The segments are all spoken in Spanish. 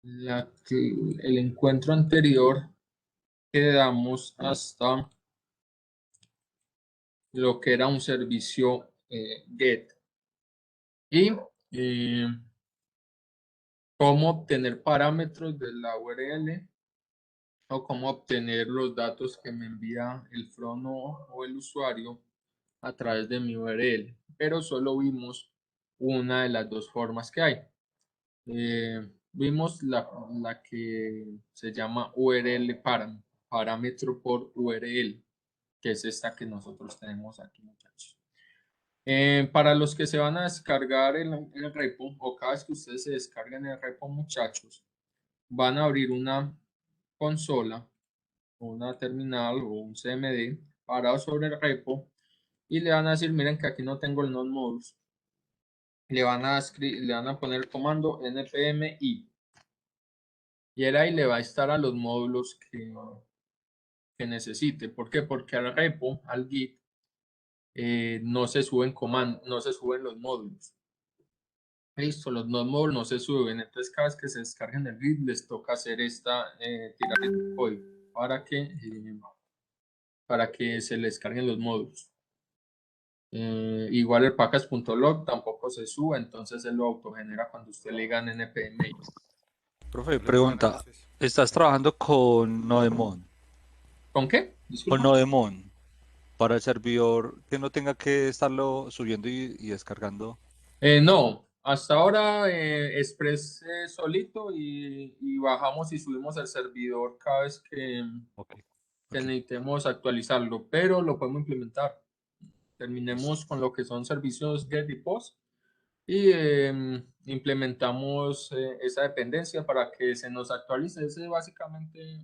el encuentro anterior quedamos hasta lo que era un servicio GET y cómo obtener parámetros de la URL o cómo obtener los datos que me envía el front o el usuario a través de mi URL, pero solo vimos una de las dos formas que hay. Vimos la que se llama URL parámetro por URL, que es esta que nosotros tenemos aquí, muchachos. Para los que se van a descargar el repo, o cada vez que ustedes se descarguen el repo, muchachos, van a abrir una consola, una terminal o un CMD parado sobre el repo y le van a decir, miren que aquí no tengo el node modules. Le van a poner el comando npm i y él ahí le va a estar a los módulos que necesite. ¿Por qué? Porque al repo, al Git, no se suben no se suben los módulos. Listo, los módulos no se suben. Entonces, cada vez que se descarguen el Git, les toca hacer tirar el código para que se les carguen los módulos. Igual el package.log tampoco se sube, entonces él lo autogenera cuando usted le diga npm. Profe, pregunta, ¿estás trabajando con Nodemon? ¿Con qué? Con Disculpa. Nodemon, para el servidor que no tenga que estarlo subiendo y descargando. No, hasta ahora Express solito y bajamos y subimos el servidor cada vez Ok, que ok, necesitemos actualizarlo, pero lo podemos implementar. listo. Terminemos con lo que son servicios GET y POST y implementamos esa dependencia para que se nos actualice. Ese básicamente,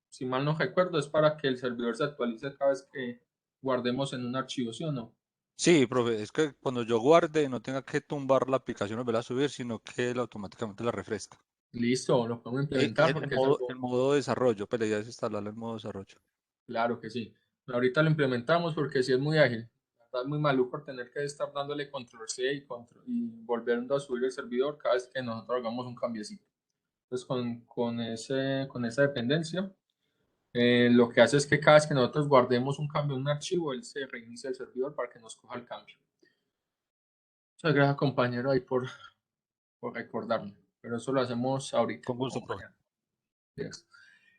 si mal no recuerdo, es para que el servidor se actualice cada vez que guardemos en un archivo, ¿sí o no? Sí, profe, es que cuando yo guarde no tenga que tumbar la aplicación y volverla a subir, sino que él automáticamente la refresca. Listo, lo podemos implementar porque es El algo, modo desarrollo, pues la idea es instalarlo en modo desarrollo. claro que sí. Ahorita lo implementamos porque sí es muy ágil. Es muy maluco tener que estar dándole control C y volviendo a subir el servidor cada vez que nosotros hagamos un cambiecito. Entonces, con esa dependencia, lo que hace es que cada vez que nosotros guardemos un cambio en un archivo, él se reinicia el servidor para que nos coja el cambio. Muchas gracias, compañero, ahí por recordarme. Pero eso lo hacemos ahorita Con gusto, o profe. mañana. Yes.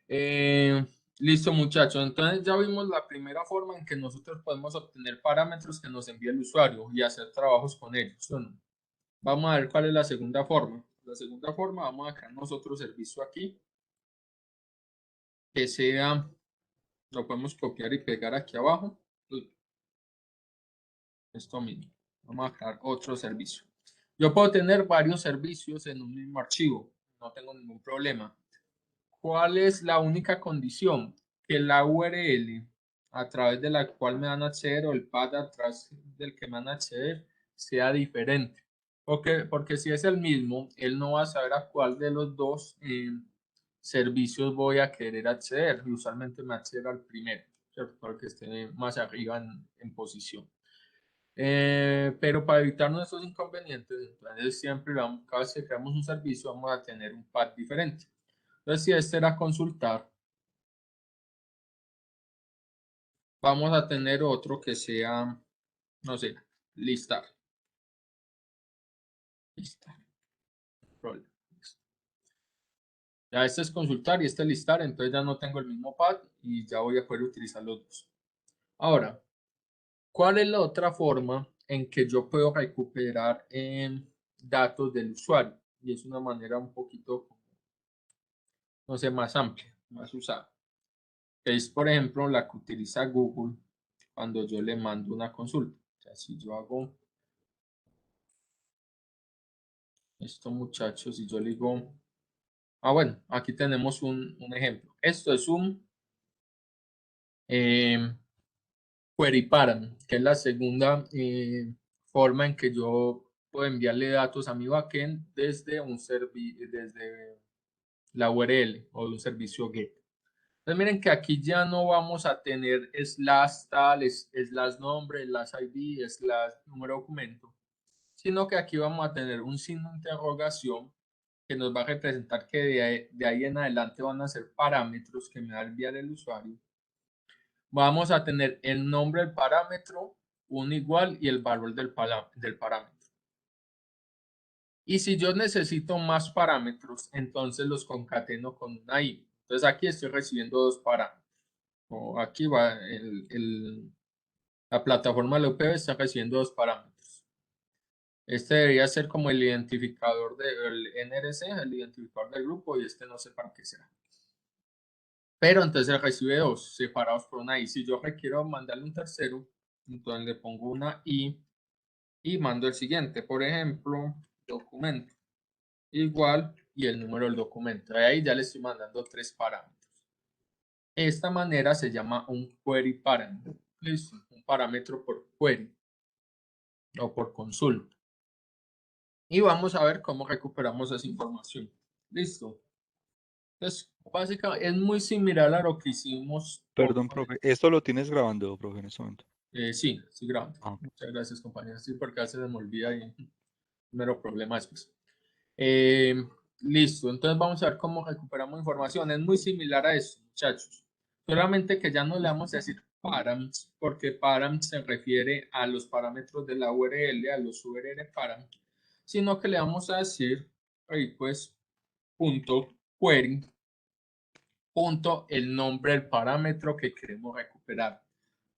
Eh, Listo, muchachos. Entonces ya vimos la primera forma en que nosotros podemos obtener parámetros que nos envía el usuario y hacer trabajos con ellos, ¿sí o no? Vamos a ver cuál es la segunda forma. La segunda forma, vamos a crear nosotros servicio aquí, que sea, lo podemos copiar y pegar aquí abajo. Uy, esto mismo. Vamos a crear otro servicio. Yo puedo tener varios servicios en un mismo archivo, no tengo ningún problema. ¿Cuál es la única condición? Que la URL a través de la cual me van a acceder o el path atrás del que me van a acceder sea diferente. Porque si es el mismo, él no va a saber a cuál de los dos servicios voy a querer acceder. Y usualmente me accede al primero, ¿cierto? Porque esté más arriba en posición. Pero para evitarnos esos inconvenientes, entonces siempre cada vez que creamos un servicio vamos a tener un path diferente. Entonces, si este era consultar, vamos a tener otro que sea, no sé, listar. Listar. Problema. Ya este es consultar y este es listar, entonces ya no tengo el mismo path y ya voy a poder utilizar los dos. Ahora, ¿cuál es la otra forma en que yo puedo recuperar datos del usuario? Y es una manera un poquito, no sé, más amplia, más usada. Es, por ejemplo, la que utiliza Google cuando yo le mando una consulta. O sea, si yo hago esto, muchachos, si yo le digo, bueno, aquí tenemos un ejemplo. Esto es un eh, query param, que es la segunda forma en que yo puedo enviarle datos a mi backend desde la URL o de un servicio GET. Entonces miren que aquí ya no vamos a tener slash tal, slash nombre, slash ID, slash número de documento, sino que aquí vamos a tener un signo de interrogación que nos va a representar que de ahí en adelante van a ser parámetros que me va a enviar el usuario. Vamos a tener el nombre del parámetro, un igual y el valor del parámetro. Y si yo necesito más parámetros, entonces los concateno con una i. Entonces aquí estoy recibiendo dos parámetros. O aquí va la plataforma de la UPB está recibiendo dos parámetros. Este debería ser como el identificador del NRC, el identificador del grupo, y este no sé para qué será. Pero entonces recibe dos separados por una i. Si yo requiero mandarle un tercero, entonces le pongo una i y mando el siguiente. Por ejemplo, documento igual y el número del documento. Ahí ya le estoy mandando tres parámetros. Esta manera se llama un query parámetro. Listo, un parámetro por query o por consulta. Y vamos a ver cómo recuperamos esa información. Listo. Entonces, básicamente es muy similar a lo que hicimos. Perdón, profe. ¿Esto lo tienes grabando, profe, en este momento? Sí, estoy grabando. Ah, ok. Muchas gracias, compañeros. Sí, porque a veces se me olvida y mero problema después. Listo, entonces vamos a ver cómo recuperamos información. Es muy similar a esto, muchachos. Solamente que ya no le vamos a decir params, porque params se refiere a los parámetros de la URL, a los URL param, sino que le vamos a decir request punto query punto el nombre del parámetro que queremos recuperar.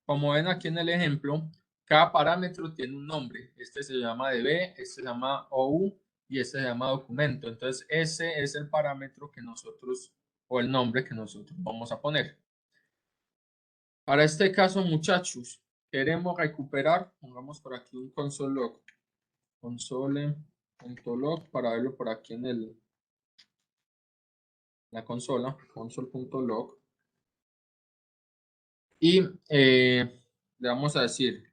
Como ven aquí en el ejemplo, cada parámetro tiene un nombre. Este se llama DB, este se llama OU y este se llama documento. Entonces, ese es el parámetro que nosotros, o el nombre que nosotros vamos a poner. Para este caso, muchachos, queremos recuperar, pongamos por aquí un console log, console.log para verlo por aquí en la consola, console.log. Y le vamos a decir,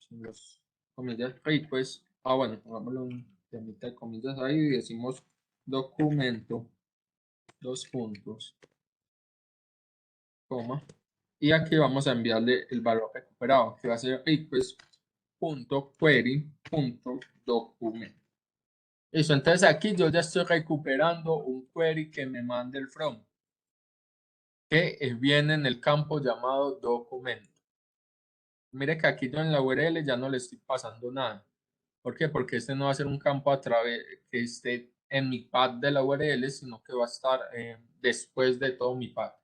los comillas request, bueno, pongámoslo un temita de comillas ahí y decimos documento, dos puntos, coma, y aquí vamos a enviarle el valor recuperado, que va a ser request.query.document. Eso, entonces aquí yo ya estoy recuperando un query que me mande el from, que viene en el campo llamado documento. Mire que aquí yo en la URL ya no le estoy pasando nada. ¿Por qué? Porque este no va a ser un campo a través que esté en mi path de la URL, sino que va a estar después de todo mi path,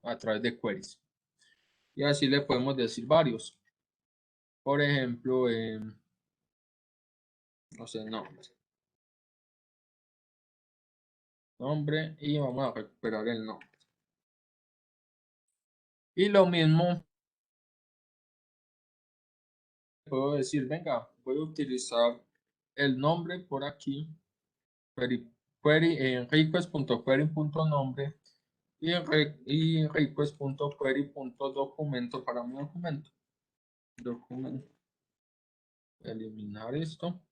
a través de queries. Y así le podemos decir varios. Por ejemplo, no sé, nombre y vamos a recuperar el nombre. Y lo mismo puedo decir, venga, voy a utilizar el nombre por aquí, query request.query.nombre y request.query.documento para mi documento. Eliminar esto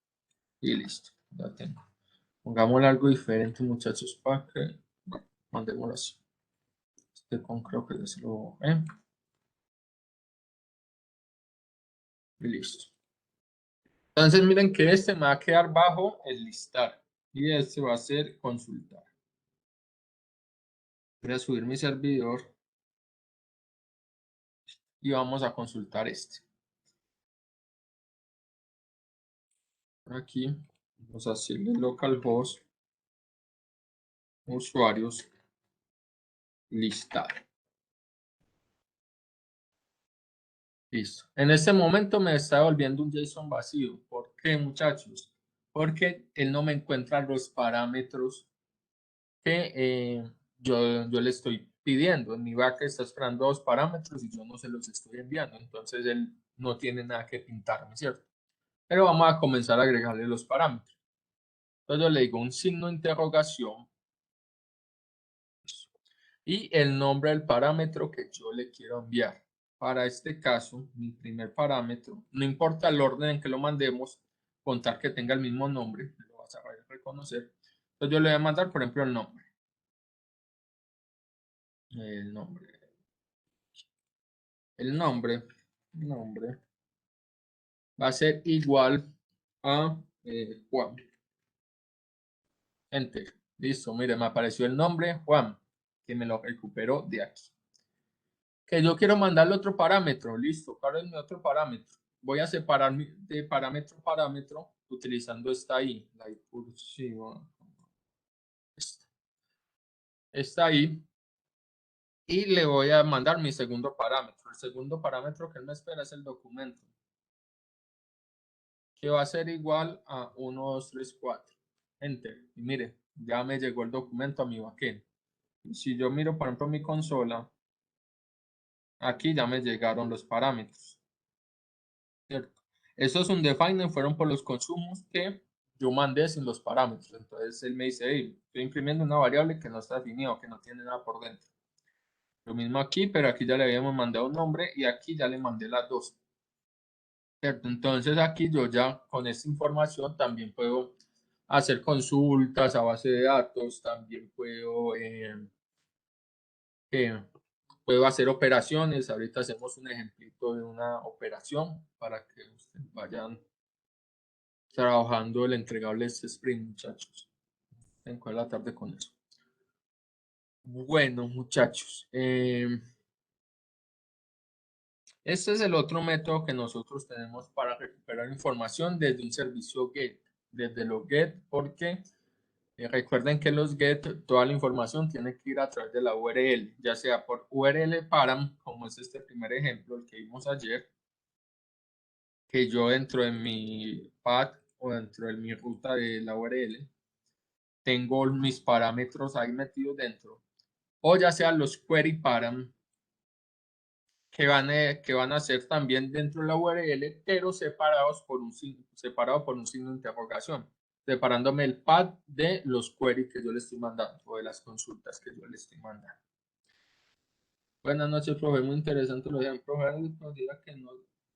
y listo, ya tengo. Pongámosle algo diferente, muchachos, para que, bueno, mandémoslo así. Este con creo que es lo y listo. Entonces miren que este me va a quedar bajo el listar y este va a ser consultar. Voy a subir mi servidor y vamos a consultar este. Aquí vamos a hacerle localhost usuarios listar. Listo. En este momento me está volviendo un JSON vacío. ¿Por qué, muchachos? Porque él no me encuentra los parámetros que yo le estoy pidiendo. En mi vaca está esperando dos parámetros y yo no se los estoy enviando. Entonces él no tiene nada que pintarme, ¿cierto? Pero vamos a comenzar a agregarle los parámetros. Entonces yo le digo un signo de interrogación y el nombre del parámetro que yo le quiero enviar. Para este caso, mi primer parámetro, no importa el orden en que lo mandemos, contar que tenga el mismo nombre, lo vas a reconocer. Entonces yo le voy a mandar, por ejemplo, el nombre. El nombre. El nombre va a ser igual a Juan. Enter. Listo, mire, me apareció el nombre Juan, que me lo recuperó de aquí. Que yo quiero mandarle otro parámetro. Listo, ¿cuál es mi otro parámetro? Voy a separar de parámetro a parámetro utilizando esta I, la I cursiva. Está ahí. Y le voy a mandar mi segundo parámetro. El segundo parámetro que él me espera es el documento, que va a ser igual a 1, 2, 3, 4. Enter. Y mire, ya me llegó el documento a mi backend. Si yo miro, por ejemplo, mi consola, aquí ya me llegaron los parámetros. ¿Cierto? Esos undefined fueron por los consumos que yo mandé sin los parámetros. Entonces él me dice, hey, estoy imprimiendo una variable que no está definida, que no tiene nada por dentro. Lo mismo aquí, pero aquí ya le habíamos mandado un nombre y aquí ya le mandé las dos. ¿Cierto? Entonces aquí yo ya con esta información también puedo hacer consultas a base de datos, también puedo hacer operaciones. Ahorita hacemos un ejemplito de una operación para que ustedes vayan trabajando el entregable este sprint, muchachos. En la tarde con eso. Bueno, muchachos. Este es el otro método que nosotros tenemos para recuperar información desde un servicio GET. Desde los GET, porque recuerden que los GET, toda la información tiene que ir a través de la URL, ya sea por URL param, como es este primer ejemplo, el que vimos ayer, que yo dentro de mi path o dentro de mi ruta de la URL, tengo mis parámetros ahí metidos dentro, o ya sea los query param, que van a ser también dentro de la URL, pero separados por separado por un signo de interrogación, separándome el path de los queries que yo le estoy mandando o de las consultas que yo le estoy mandando. Buenas noches, profe. Muy interesante los ejemplos.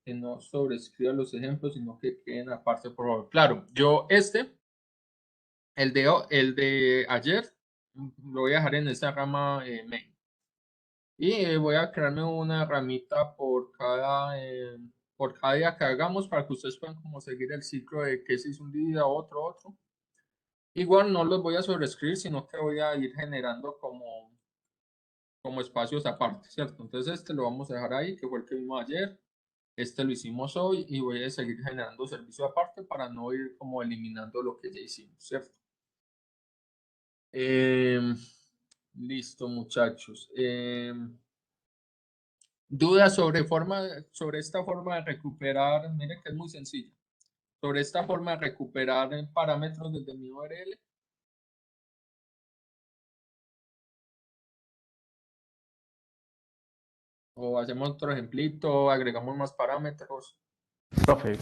Que no sobrescriba los ejemplos, sino que queden aparte, por favor. Claro, yo el de ayer, lo voy a dejar en esa rama main. Y voy a crearme una ramita por cada día que hagamos para que ustedes puedan como seguir el ciclo de que se hizo un día, otro. Igual no los voy a sobreescribir, sino que voy a ir generando como espacios aparte, ¿cierto? Entonces este lo vamos a dejar ahí, que fue el que vimos ayer. Este lo hicimos hoy y voy a seguir generando servicio aparte para no ir como eliminando lo que ya hicimos, ¿cierto? Listo, muchachos. Dudas sobre esta forma de recuperar, miren que es muy sencillo. Sobre esta forma de recuperar parámetros desde mi URL. O hacemos otro ejemplito, agregamos más parámetros. Profe,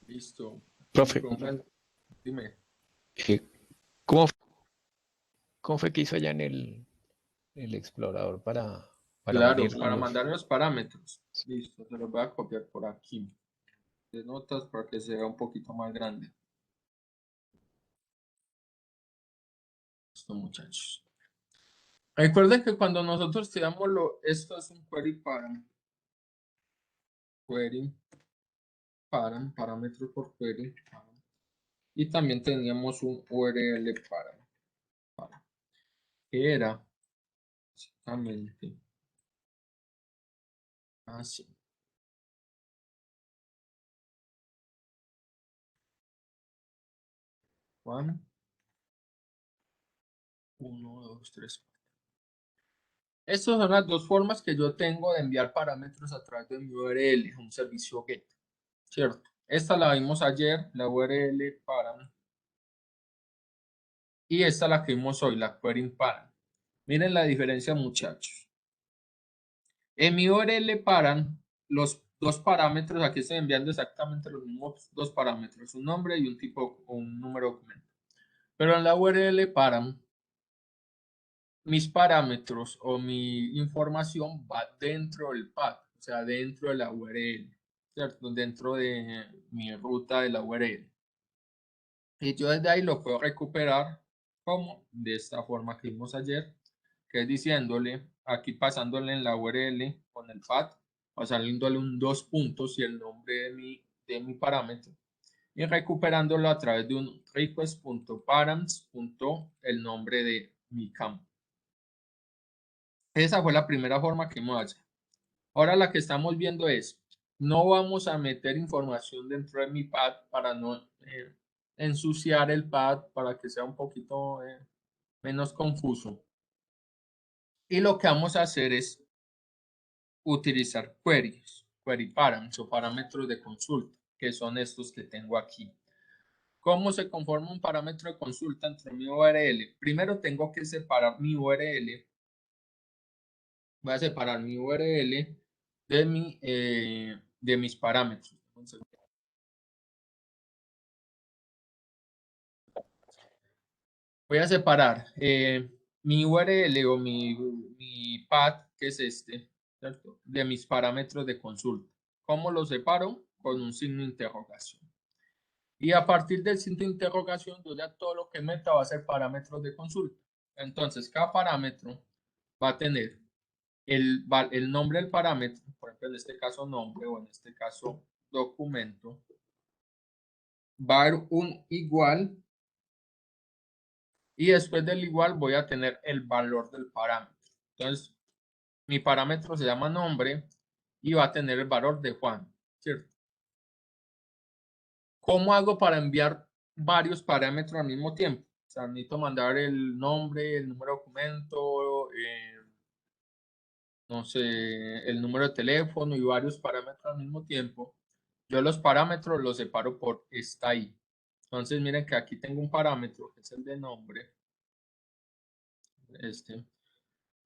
Listo. profe, Dime. eh, ¿cómo, cómo fue que hizo allá en el explorador para Claro, unir para los... mandar los parámetros. Listo, se los voy a copiar por aquí. De notas para que se vea un poquito más grande. Listo, muchachos. Recuerden que cuando nosotros tiramos esto es un query parámetro por query, y también teníamos un URL que era básicamente así. Juan, 1, 2, 3. Estas son las dos formas que yo tengo de enviar parámetros a través de mi URL, un servicio GET, ¿cierto? Esta la vimos ayer, la URL param, y esta la que vimos hoy, la query param. Miren la diferencia, muchachos. En mi URL param, los dos parámetros, aquí estoy enviando exactamente los mismos dos parámetros, un nombre y un tipo o un número de documento. Pero en la URL param, mis parámetros o mi información va dentro del path, o sea, dentro de la URL, ¿cierto? Dentro de mi ruta de la URL. Y yo desde ahí lo puedo recuperar como de esta forma que vimos ayer, que es diciéndole, aquí pasándole en la URL con el path, pasándole un dos puntos y el nombre de mi parámetro, y recuperándolo a través de un request.params. El nombre de mi campo. Esa fue la primera forma que hemos hecho. Ahora la que estamos viendo es, no vamos a meter información dentro de mi pad para no ensuciar el pad, para que sea un poquito menos confuso. Y lo que vamos a hacer es utilizar queries, query params o parámetros de consulta, que son estos que tengo aquí. ¿Cómo se conforma un parámetro de consulta entre mi URL? Primero tengo que separar mi URL. Voy a separar mi URL de mis parámetros. Voy a separar mi URL o mi path, que es este, ¿cierto? De mis parámetros de consulta. ¿Cómo lo separo? Con un signo de interrogación. Y a partir del signo de interrogación, yo ya todo lo que meta va a ser parámetros de consulta. Entonces, cada parámetro va a tener el nombre del parámetro, por ejemplo, en este caso nombre o en este caso documento. Va a haber un igual y después del igual voy a tener el valor del parámetro. Entonces, mi parámetro se llama nombre y va a tener el valor de Juan, ¿cierto? ¿Cómo hago para enviar varios parámetros al mismo tiempo? O sea, necesito mandar el nombre, el número de documento, no sé, el número de teléfono y varios parámetros al mismo tiempo. Yo los parámetros los separo por está ahí. Entonces, miren que aquí tengo un parámetro que es el de nombre.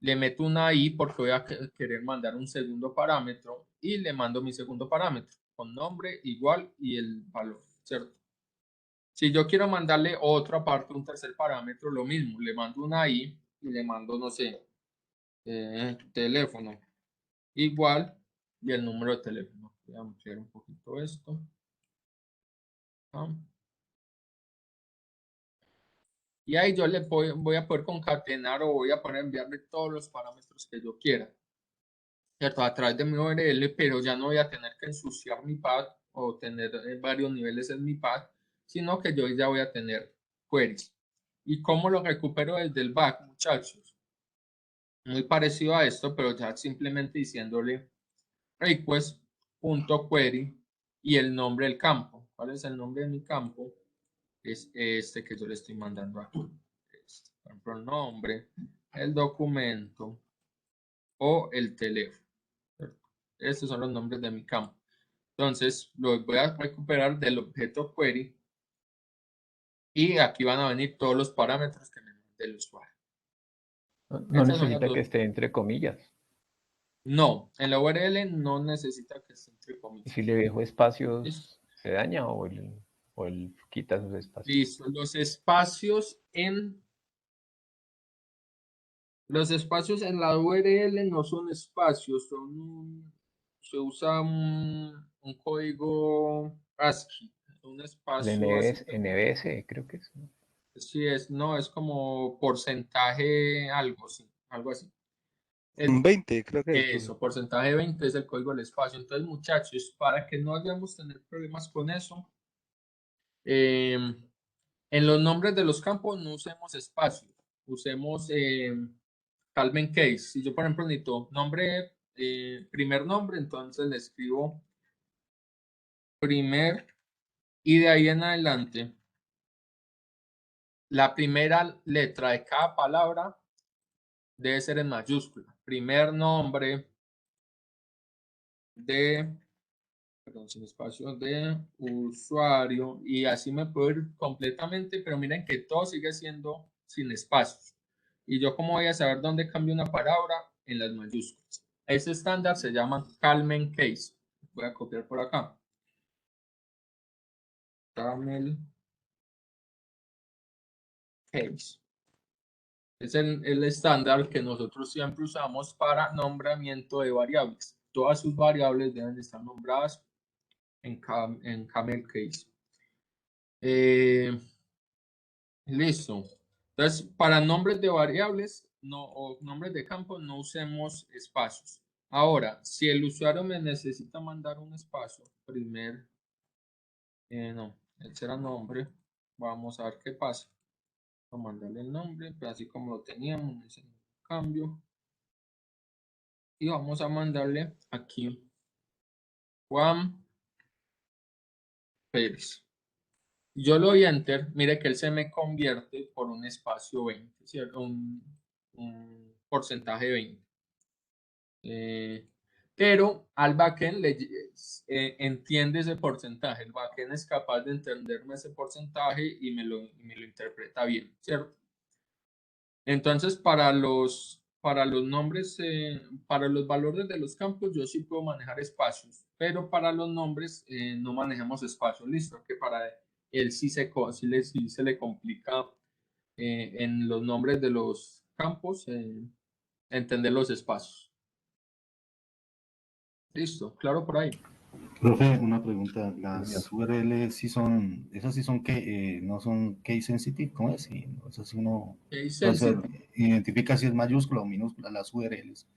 Le meto una i porque voy a querer mandar un segundo parámetro y le mando mi segundo parámetro con nombre igual y el valor, ¿cierto? Si yo quiero mandarle otra parte, un tercer parámetro, lo mismo, le mando una i y le mando, no sé, teléfono igual y el número de teléfono. Voy a ampliar un poquito esto. Y ahí yo le voy a poder concatenar o voy a poder enviarle todos los parámetros que yo quiera, ¿cierto? A través de mi URL, pero ya no voy a tener que ensuciar mi pad o tener varios niveles en mi pad, sino que yo ya voy a tener queries. ¿Y cómo lo recupero desde el back, muchachos? Muy parecido a esto, pero ya simplemente diciéndole request.query y el nombre del campo. ¿Cuál es el nombre de mi campo? Es este que yo le estoy mandando aquí. Por ejemplo, el nombre, el documento o el teléfono. Estos son los nombres de mi campo. Entonces, los voy a recuperar del objeto query y aquí van a venir todos los parámetros que me mande el usuario. No Estas son las necesita dos. que esté entre comillas. No, en la URL no necesita que esté entre Y comillas. si le dejo ¿Listo? espacios, ¿se daña o él quita sus espacios? Listo. Los espacios en la URL no son espacios, se usa un código ASCII, un El espacio así. NBS, creo que es, ¿no? Sí, no, es como porcentaje algo, sí, algo así. Un 20, creo que es, profe. Eso, porcentaje 20 es el código del espacio. Entonces, muchachos, para que no vayamos a tener problemas con eso, en los nombres de los campos no usemos espacios, usemos Calvin Case. Si yo, por ejemplo, necesito nombre, primer nombre, entonces le escribo primer y de ahí en adelante, la primera letra de cada palabra debe ser en mayúscula. Primer nombre de, perdón, sin espacio, de usuario y así me puedo ir completamente, pero miren que todo sigue siendo sin espacios. Y yo cómo voy a saber dónde cambio una palabra en las mayúsculas. Ese estándar se llama Calmen Case. Voy a copiar por acá. Camel Case. Es el estándar que nosotros siempre usamos para nombramiento de variables. Todas sus variables deben estar nombradas en Camel Case. Listo. Entonces, para nombres de variables o nombres de campo no usemos espacios. Ahora, si el usuario me necesita mandar un espacio, no, ese era nombre, Vamos a ver qué pasa. Vamos a mandarle el nombre, pues así como lo teníamos, no hice ningún cambio. Y vamos a mandarle aquí Juan Pérez. Yo lo doy enter, mire que él se me convierte por un espacio 20, ¿cierto? Un porcentaje 20. Pero al backend entiende ese porcentaje. El backend es capaz de entenderme ese porcentaje y me lo interpreta bien, ¿cierto? Entonces, para los nombres, para los valores de los campos, yo sí puedo manejar espacios, pero para los nombres no manejamos espacios. Listo, que para él sí se le complica en los nombres de los campos entender los espacios. Listo, claro por ahí. Profe, una pregunta. Las URL sí son, esas sí son que no son case sensitive, ¿cómo es? Sí, no, eso sí uno identifica si es mayúscula o minúscula las URLs.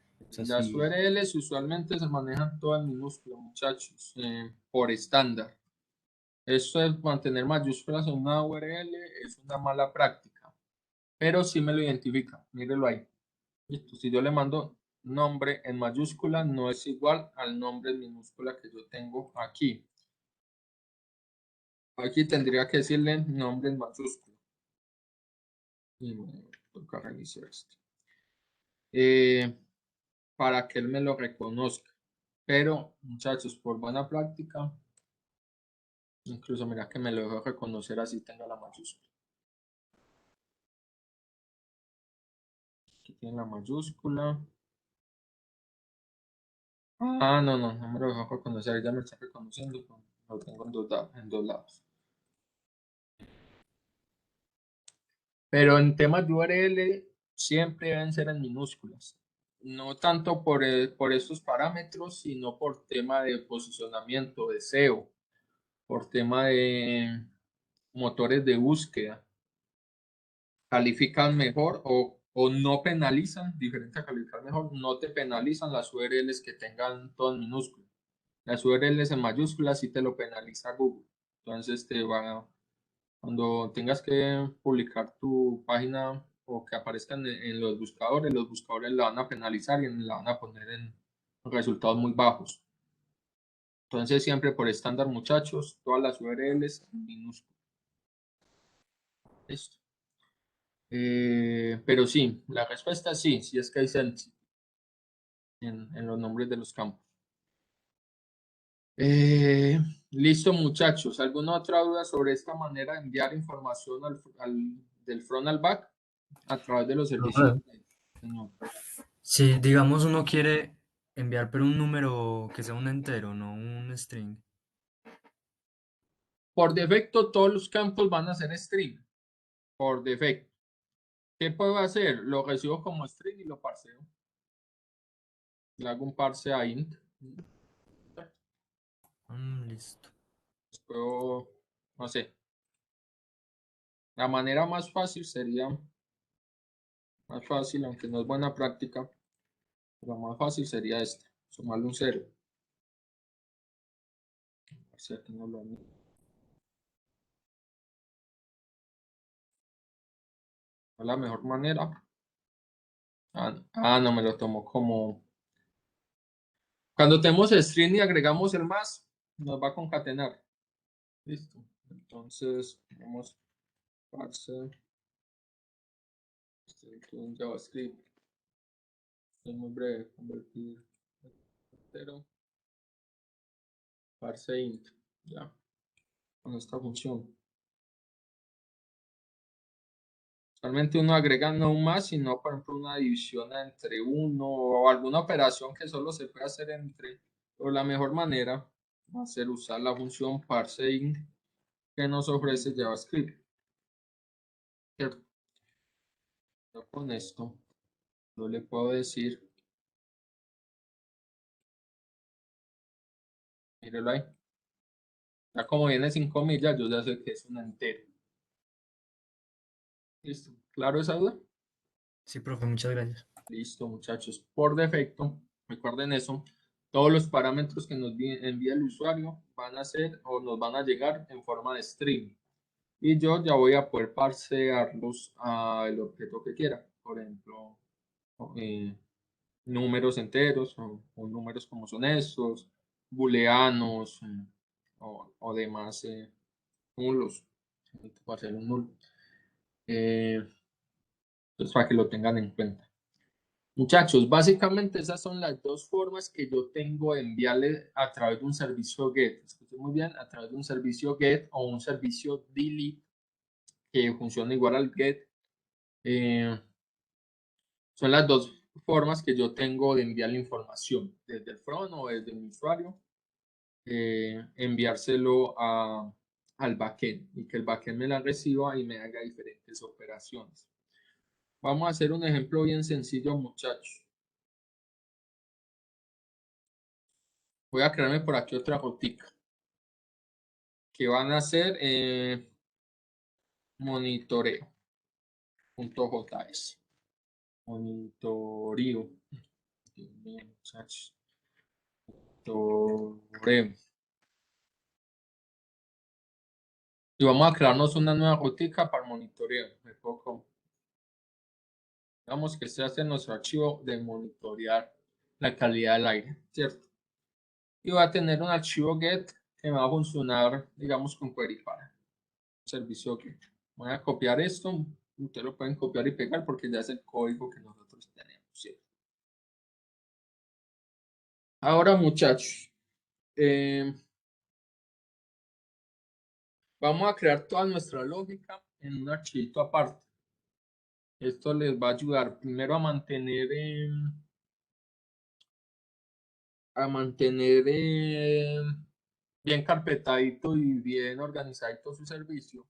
Las URLs usualmente se manejan todas en minúscula, muchachos, por estándar. Esto es mantener mayúsculas en una URL es una mala práctica, pero sí me lo identifica. Mírelo ahí. Listo. Si yo le mando nombre en mayúscula, no es igual al nombre en minúscula que yo tengo aquí. Aquí tendría que decirle nombre en mayúscula. Y me toca reiniciar esto. Para que él me lo reconozca. Pero, muchachos, por buena práctica, incluso mira que me lo dejo reconocer así tenga la mayúscula. Aquí tiene la mayúscula. Ah, no me lo dejo reconocer, ya me está reconociendo. Lo tengo en dos lados. Pero en temas de URL siempre deben ser en minúsculas. No tanto por estos parámetros, sino por tema de posicionamiento, de SEO, por tema de motores de búsqueda. Califican mejor o no penalizan, diferente a calificar mejor, no te penalizan las URLs que tengan todo en minúsculas. Las URLs en mayúsculas sí te lo penaliza Google. Entonces cuando tengas que publicar tu página o que aparezcan en los buscadores la van a penalizar y la van a poner en resultados muy bajos. Entonces siempre por estándar, muchachos, todas las URLs en minúsculas. Listo. Pero sí, la respuesta es sí, sí es que hay sensitive en los nombres de los campos. Listo, muchachos. ¿Alguna otra duda sobre esta manera de enviar información del front al back a través de los servicios? Señor. Si, digamos, uno quiere enviar pero un número que sea un entero, no un string. Por defecto, todos los campos van a ser string. Por defecto. ¿Qué puedo hacer? Lo recibo como string y lo parseo. Le hago un parse a int. Listo. Puedo, no sé. La manera más fácil sería, más fácil, aunque no es buena práctica, lo más fácil sería esta, sumarle un 0. Así aquí no lo es la mejor manera. No me lo tomo como. Cuando tenemos string y agregamos el más, nos va a concatenar. Listo. Entonces, vamos a parse. En JavaScript. Es muy breve. Convertir entero. Parse int. Ya. Con esta función. Realmente uno agrega no un más, sino por ejemplo una división entre uno o alguna operación que solo se puede hacer entre. Pero la mejor manera va a ser usar la función parseInt que nos ofrece JavaScript. ¿Cierto? Yo con esto yo le puedo decir, mírelo ahí. Ya como viene sin comillas, yo ya sé que es un entero. ¿Listo? ¿Claro esa duda? Sí, profe, muchas gracias. Listo, muchachos. Por defecto, recuerden eso, todos los parámetros que nos envía el usuario van a ser o nos van a llegar en forma de string. y yo ya voy a poder parsearlos al objeto que quiera. Por ejemplo, números enteros o números como son estos, booleanos o demás nulos. Para hacer un nulo. Entonces, para que lo tengan en cuenta. Muchachos, básicamente esas son las dos formas que yo tengo de enviarle a través de un servicio GET. Escuchen muy bien, a través de un servicio GET o un servicio delete que funciona igual al GET. Son las dos formas que yo tengo de enviar la información desde el front o desde mi usuario, enviárselo al backend y que el backend me la reciba y me haga diferentes operaciones. Vamos a hacer un ejemplo bien sencillo, muchachos. Voy a crearme por aquí otra rutica que van a ser monitoreo.js. Monitoreo. Dios mío, muchachos. Monitoreo. Y vamos a crearnos una nueva rutica para monitoreo. Digamos que se hace nuestro archivo de monitorear la calidad del aire, ¿cierto? Y va a tener un archivo get que va a funcionar, digamos, con query para servicio get. Voy a copiar esto. Ustedes lo pueden copiar y pegar porque ya es el código que nosotros tenemos, ¿cierto? Ahora, muchachos, vamos a crear toda nuestra lógica en un archivito aparte. Esto les va a ayudar primero a mantener bien carpetadito y bien organizadito su servicio.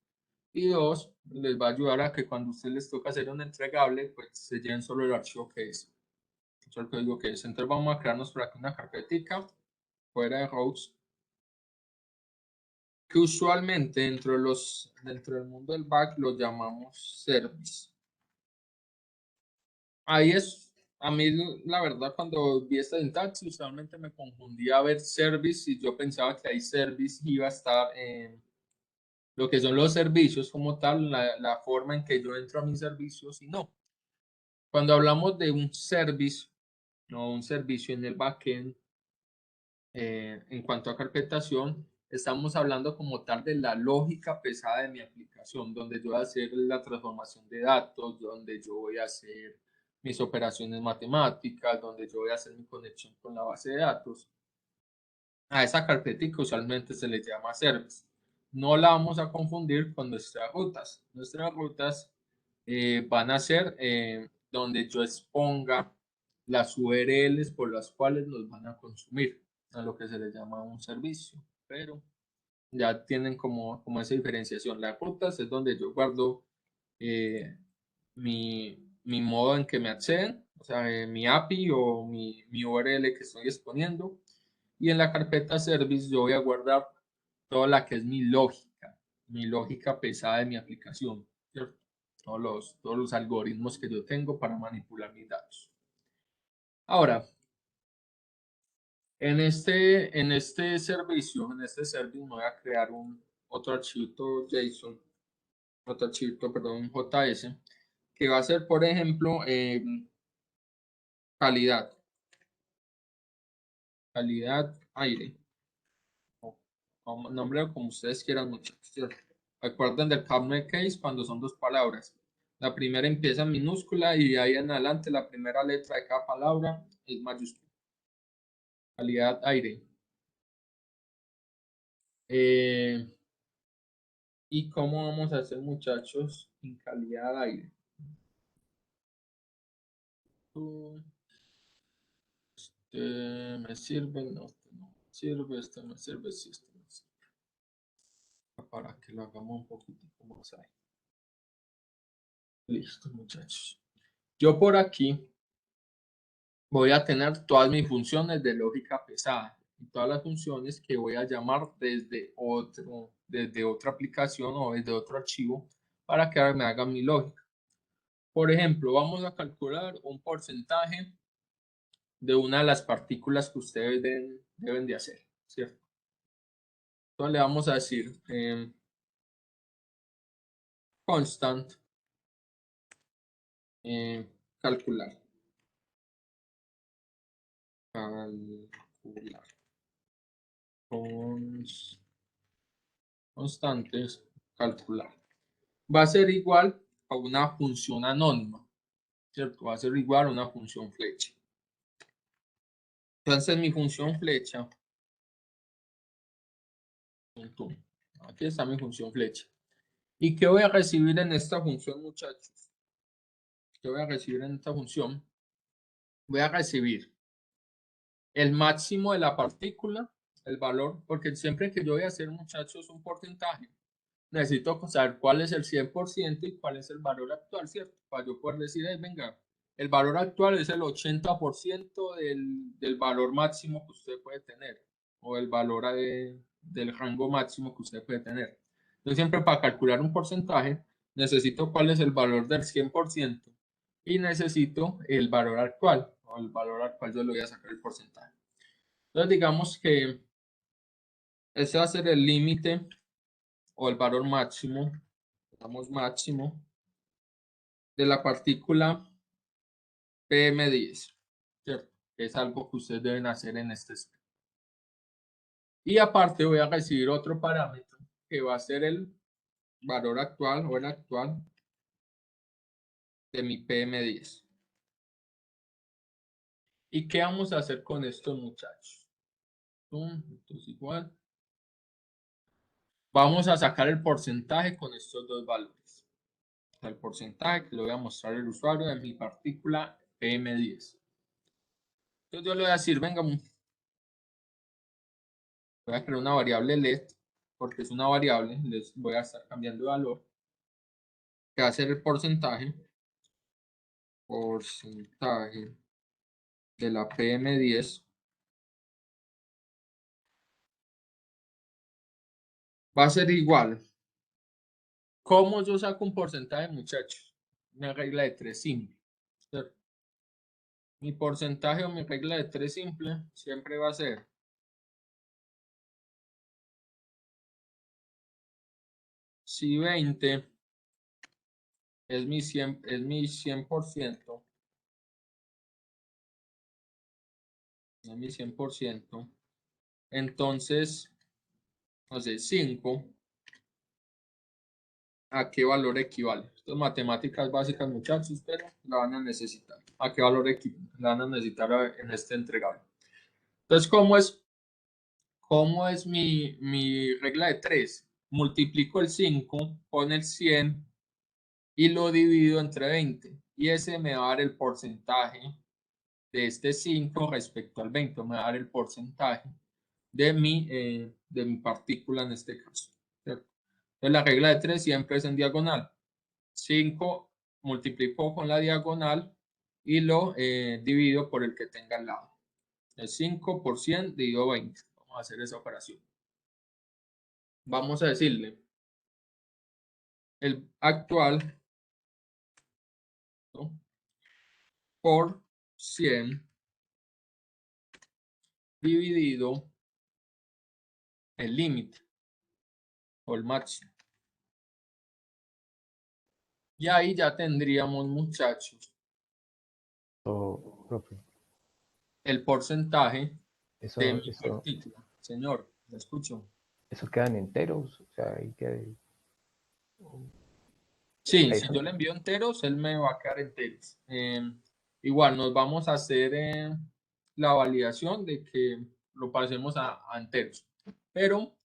Y dos, les va a ayudar a que cuando a ustedes les toca hacer un entregable, pues se lleven solo el archivo que es. Eso es el código que es. Entonces vamos a crearnos por aquí una carpetica fuera de routes que usualmente dentro del mundo del back lo llamamos service. Ahí es, a mí la verdad cuando vi esta sintaxis usualmente me confundía a ver service y yo pensaba que ahí service iba a estar en lo que son los servicios como tal, la forma en que yo entro a mis servicios y no. Cuando hablamos de un service, no un servicio en el backend, en cuanto a carpetación, estamos hablando como tal de la lógica pesada de mi aplicación, donde yo voy a hacer la transformación de datos, donde yo voy a hacer mis operaciones matemáticas, donde yo voy a hacer mi conexión con la base de datos. A esa carpetita usualmente se le llama service. No la vamos a confundir con nuestras rutas. Nuestras rutas van a ser donde yo exponga las URLs por las cuales nos van a consumir, a lo que se le llama un servicio. Pero ya tienen como esa diferenciación. Las rutas es donde yo guardo mi modo en que me acceden, o sea, mi API o mi URL que estoy exponiendo. Y en la carpeta service yo voy a guardar toda la que es mi lógica pesada de mi aplicación, ¿cierto? Todos los algoritmos que yo tengo para manipular mis datos. Ahora, en este servicio me voy a crear otro archivo JSON, otro archivo, perdón, JS, que va a ser, por ejemplo, calidad aire, o nombre como ustedes quieran, muchachos. Recuerden del camel case cuando son dos palabras. La primera empieza en minúscula y de ahí en adelante la primera letra de cada palabra es mayúscula. Calidad aire. ¿Y cómo vamos a hacer, muchachos, en calidad aire? Me sirve, no, no me sirve, me sirve, sí, me sirve. Para que lo hagamos un poquito más ahí. Listo, muchachos. Yo por aquí voy a tener todas mis funciones de lógica pesada y todas las funciones que voy a llamar desde otra aplicación o desde otro archivo para que me hagan mi lógica. Por ejemplo, vamos a calcular un porcentaje de una de las partículas que ustedes deben de hacer, ¿cierto? Entonces le vamos a decir constant, calcular. Calcular. Constantes, calcular. Va a ser igual a una función anónima, ¿cierto? Va a ser igual a una función flecha. Entonces mi función flecha, aquí está mi función flecha. ¿Y qué voy a recibir en esta función, muchachos? ¿Qué voy a recibir en esta función? Voy a recibir el máximo de la partícula, el valor, porque siempre que yo voy a hacer, muchachos, un porcentaje, necesito saber cuál es el 100% y cuál es el valor actual, ¿cierto? Para yo poder decir, venga, el valor actual es el 80% del valor máximo que usted puede tener, o el valor del rango máximo que usted puede tener. Entonces, siempre para calcular un porcentaje, necesito cuál es el valor del 100% y necesito el valor actual, o el valor al cual yo le voy a sacar el porcentaje. Entonces, digamos que ese va a ser el límite o el valor máximo, digamos máximo, de la partícula PM10, ¿cierto? Que es algo que ustedes deben hacer en este step. Y aparte voy a recibir otro parámetro que va a ser el valor actual o el actual de mi PM10. ¿Y qué vamos a hacer con estos muchachos? Esto es igual. Vamos a sacar el porcentaje con estos dos valores. El porcentaje que le voy a mostrar al usuario de mi partícula PM10. Entonces yo le voy a decir, venga, voy a crear una variable LED, porque es una variable, les voy a estar cambiando de valor, que va a ser el porcentaje de la PM10 va a ser igual. ¿Cómo yo saco un porcentaje, muchachos? Una regla de 3 simple, ¿cierto? Mi porcentaje o mi regla de 3 simple siempre va a ser si 20 es mi 100%, es mi 100%, entonces, no sé, 5, ¿a qué valor equivale? Estas matemáticas básicas, muchachos, pero la van a necesitar. ¿A qué valor la van a necesitar en este entregable? Entonces, ¿cómo es mi regla de 3? Multiplico el 5 con el 100 y lo divido entre 20. Y ese me va a dar el porcentaje de este 5 respecto al 20. Me va a dar el porcentaje de mi partícula en este caso, ¿cierto? Entonces, la regla de 3 siempre es en diagonal. 5 multiplico con la diagonal y lo divido por el que tenga al lado. El 5 por 100 dividido 20. Vamos a hacer esa operación. Vamos a decirle el actual, ¿no?, por 100 dividido el límite o el máximo. Y ahí ya tendríamos, muchachos, Profe, el porcentaje de mi eso, partícula. Señor, ¿me escucho? eso quedan enteros, o sea, ahí queda. Sí, si Eso. yo le envío enteros, él me va a quedar enteros. Igual nos vamos a hacer la validación de que lo pasemos a enteros. Pero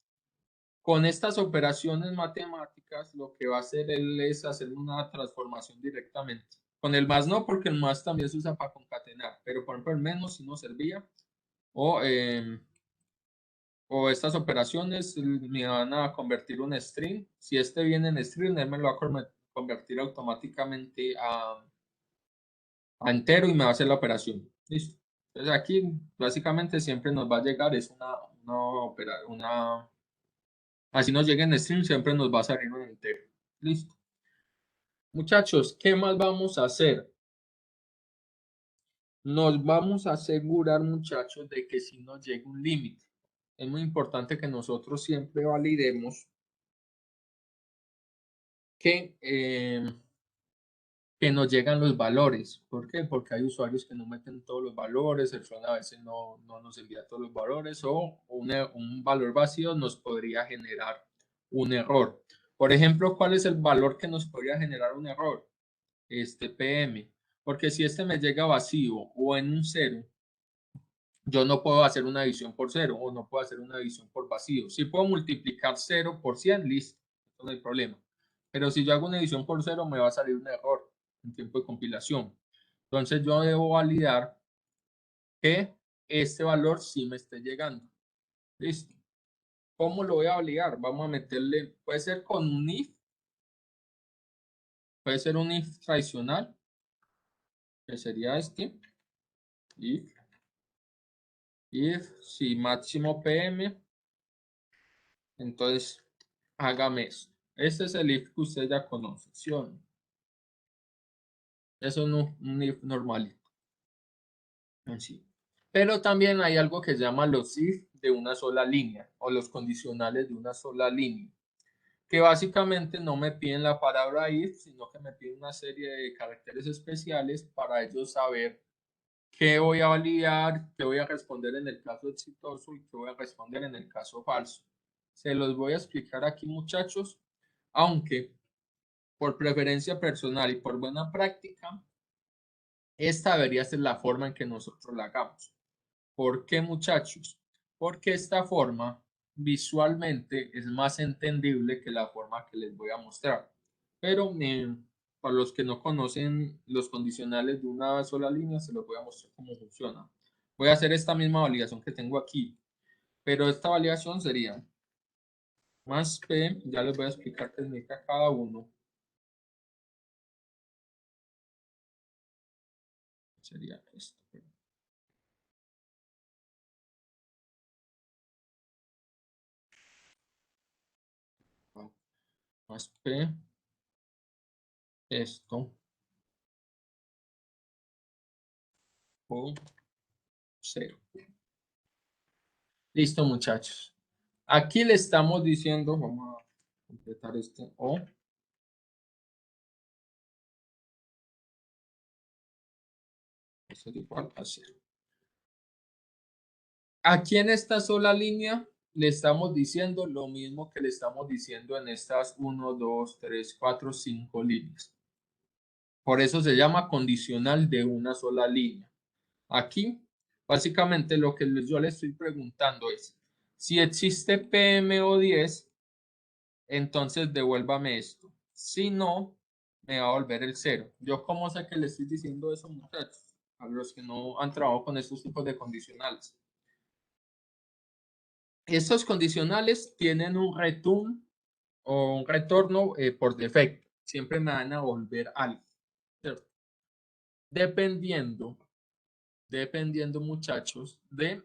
con estas operaciones matemáticas, lo que va a hacer él es hacer una transformación directamente. Con el más no, porque el más también se usa para concatenar, pero por ejemplo el menos si no servía. O estas operaciones me van a convertir un string. Si este viene en string, él me lo va a convertir automáticamente a entero y me va a hacer la operación. Listo. Entonces aquí básicamente siempre nos va a llegar, es así nos llegue en string, siempre nos va a salir un entero. Listo. Muchachos, ¿qué más vamos a hacer? Nos vamos a asegurar, muchachos, de que si nos llega un límite. Es muy importante que nosotros siempre validemos que nos llegan los valores. ¿Por qué? Porque hay usuarios que no meten todos los valores, el front a veces no nos envía todos los valores o un valor vacío nos podría generar un error. Por ejemplo, ¿cuál es el valor que nos podría generar un error? Este PM. Porque si este me llega vacío o en un 0, yo no puedo hacer una división por 0 o no puedo hacer una división por vacío. Si puedo multiplicar 0 por 100, listo, no hay problema. Pero si yo hago una división por 0, me va a salir un error en tiempo de compilación. Entonces yo debo validar que este valor sí me esté llegando. Listo. ¿Cómo lo voy a validar? Vamos a meterle, puede ser con un if, puede ser un if tradicional, que sería este, if si máximo PM, entonces hágame esto. Este es el if que usted ya conoce, ¿sí o no? Eso no un if normalito. Así. Pero también hay algo que se llama los if de una sola línea o los condicionales de una sola línea, que básicamente no me piden la palabra if, sino que me piden una serie de caracteres especiales para ellos saber qué voy a validar, qué voy a responder en el caso exitoso y qué voy a responder en el caso falso. Se los voy a explicar aquí, muchachos, aunque por preferencia personal y por buena práctica, esta debería ser la forma en que nosotros la hagamos. ¿Por qué, muchachos? Porque esta forma visualmente es más entendible que la forma que les voy a mostrar. Pero para los que no conocen los condicionales de una sola línea, se los voy a mostrar cómo funciona. Voy a hacer esta misma validación que tengo aquí, pero esta validación sería más P, ya les voy a explicar qué significa cada uno. Sería esto. Más P, esto, o 0. Listo, muchachos. Aquí le estamos diciendo, vamos a completar este O. Eso es igual a 0. Aquí en esta sola línea le estamos diciendo lo mismo que le estamos diciendo en estas 1, 2, 3, 4, 5 líneas. Por eso se llama condicional de una sola línea. Aquí, básicamente lo que yo le estoy preguntando es, si existe PMO10, entonces devuélvame esto. Si no, me va a volver el 0. ¿Yo cómo sé que le estoy diciendo eso, muchachos? A los que no han trabajado con estos tipos de condicionales. Estos condicionales tienen un return o un retorno por defecto. Siempre me van a volver algo, ¿cierto? Dependiendo, muchachos, de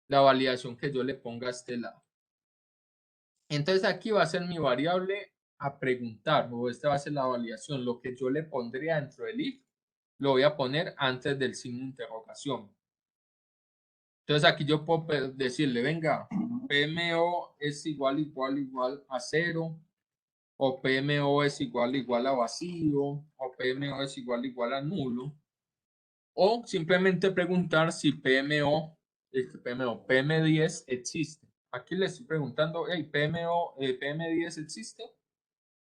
la validación que yo le ponga a este lado. Entonces aquí va a ser mi variable a preguntar, o esta va a ser la validación. Lo que yo le pondría dentro del if, lo voy a poner antes del signo de interrogación. Entonces aquí yo puedo decirle, venga, PMO es igual a 0, o PMO es igual a vacío, o PMO es igual a nulo, o simplemente preguntar si PM10 existe. Aquí le estoy preguntando, hey, PM10 existe.